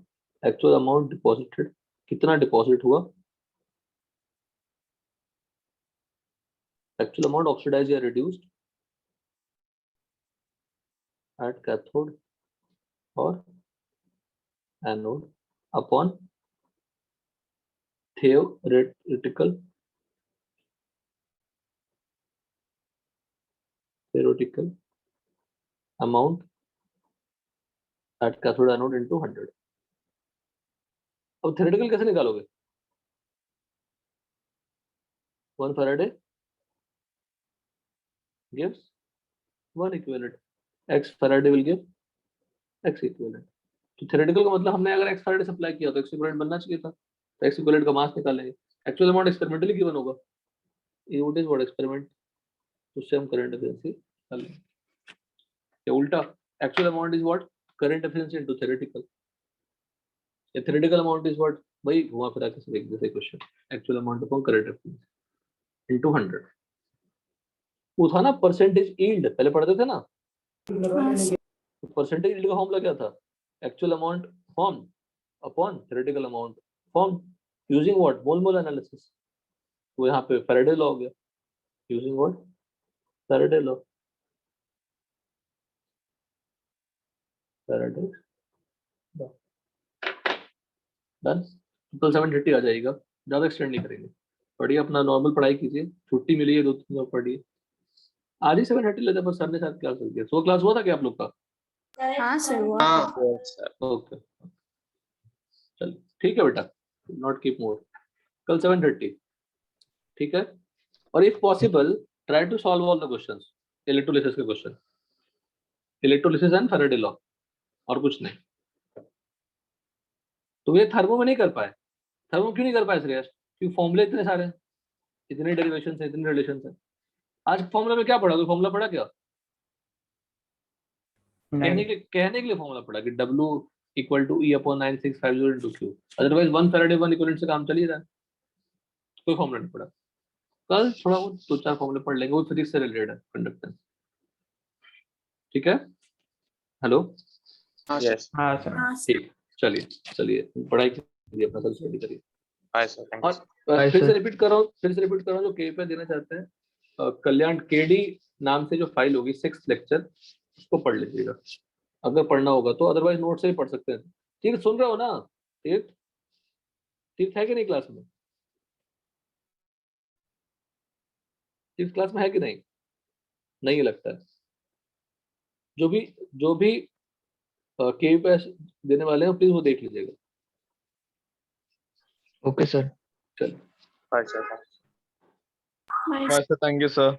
[SPEAKER 1] एक्चुअल अमाउंट डिपॉजिटेड, कितना डिपॉजिट हुआ, actual amount oxidized or reduced at cathode or anode upon theoretical amount at cathode anode into 100। अब theoretical कैसे निकालोगे? 1 Faraday gives 1 equivalent, x Faraday will give x equivalent। तो theoretical का मतलब हमने अगर x Faraday सप्लाई किया तो x equivalent बनना चाहिए था, तो x equivalent का मास निकालेंगे। एक्चुअल अमाउंट एक्सपेरिमेंटली गिवन होगा, it is what experiment, उससे हम करंट एफिशिएंसी निकाल लेंगे। या उल्टा, actual amount is what current efficiency into theoretical, या थ्योरेटिकल अमाउंट इज व्हाट, भाई घुमा फिरा के सब एक जैसे question, actual amount upon current efficiency into 100। वो था ना परसेंटेज यील्ड, पहले पढ़ते थे ना,
[SPEAKER 3] हाँ सर।
[SPEAKER 1] परसेंटेज यील्ड का फॉर्मूला क्या था? Actual amount form upon theoretical amount form, using what mole mole analysis. वो यहाँ पे फैराडे लॉ हो गया, using what Faraday law, Faraday law. Done. तो 730 आ जाएगा, ज्यादा एक्सटेंड नहीं करेंगे। पढ़िए, अपना नॉर्मल पढ़ाई कीजिए, छुट्टी मिली है 2-3 दिन पढ़िए। आज ही 730 लेते पर सर ने साथ क्लास कर दिया। 100 क्लास हुआ था क्या आप लोग का?
[SPEAKER 3] हाँ सर।
[SPEAKER 1] ओके, चल ठीक है बेटा, नॉट कीप मोर। कल 730, ठीक है। और if possible try to solve all the questions, electrolysis के question, electrolysis and Faraday law, और कुछ नहीं। तो ये थर्मो में नहीं कर पाए। थर्मो क्यों नहीं कर पाए श्रेयस? क्योंकि फॉर्मूले इतने सारे हैं, इतने डेरिवेशन है, इतने रिलेशन है। आज फॉर्मूला में क्या पढ़ा? तो फॉर्मूला पढ़ा क्या? कहने के लिए फॉर्मूला पढ़ा कि W equal to E upon 9650 into Q। Otherwise 1 Faraday 1 equivalent से काम चल ही रहा है, कोई फॉर्मूला नहीं पढ़ा। कल थोड़ा वो 2-4 फॉर्मूले पढ़ लेंगे, वो फिजिक्स से रिलेटेड है, कंडक्टेंस, ठीक है। हेलो,
[SPEAKER 6] यस
[SPEAKER 4] हाँ सर।
[SPEAKER 1] ठीक, चलिए पढ़ाई कीजिए, अपना कल स्टडी करिए।
[SPEAKER 6] Bye sir, thank you.
[SPEAKER 1] और
[SPEAKER 4] Bye,
[SPEAKER 1] फिर से
[SPEAKER 4] sir.
[SPEAKER 1] रिपीट कर रहा हूँ जो के पे देना चाहते हैं, कल्याण केडी नाम से जो फाइल होगी 6th लेक्चर, उसको पढ़ लीजिएगा अगर पढ़ना होगा तो, अदरवाइज नोट से ही पढ़ सकते हैं। ठीक, सुन रहे हो ना? तीर्थ है कि नहीं क्लास में? तीर्थ क्लास में है कि नहीं? नहीं लगता है। जो भी के पे देने वाले हैं प्लीज वो देख लीजिएगा।
[SPEAKER 4] Okay sir.
[SPEAKER 1] चलो,
[SPEAKER 6] bye sir,
[SPEAKER 3] bye
[SPEAKER 6] bye sir, thank you sir.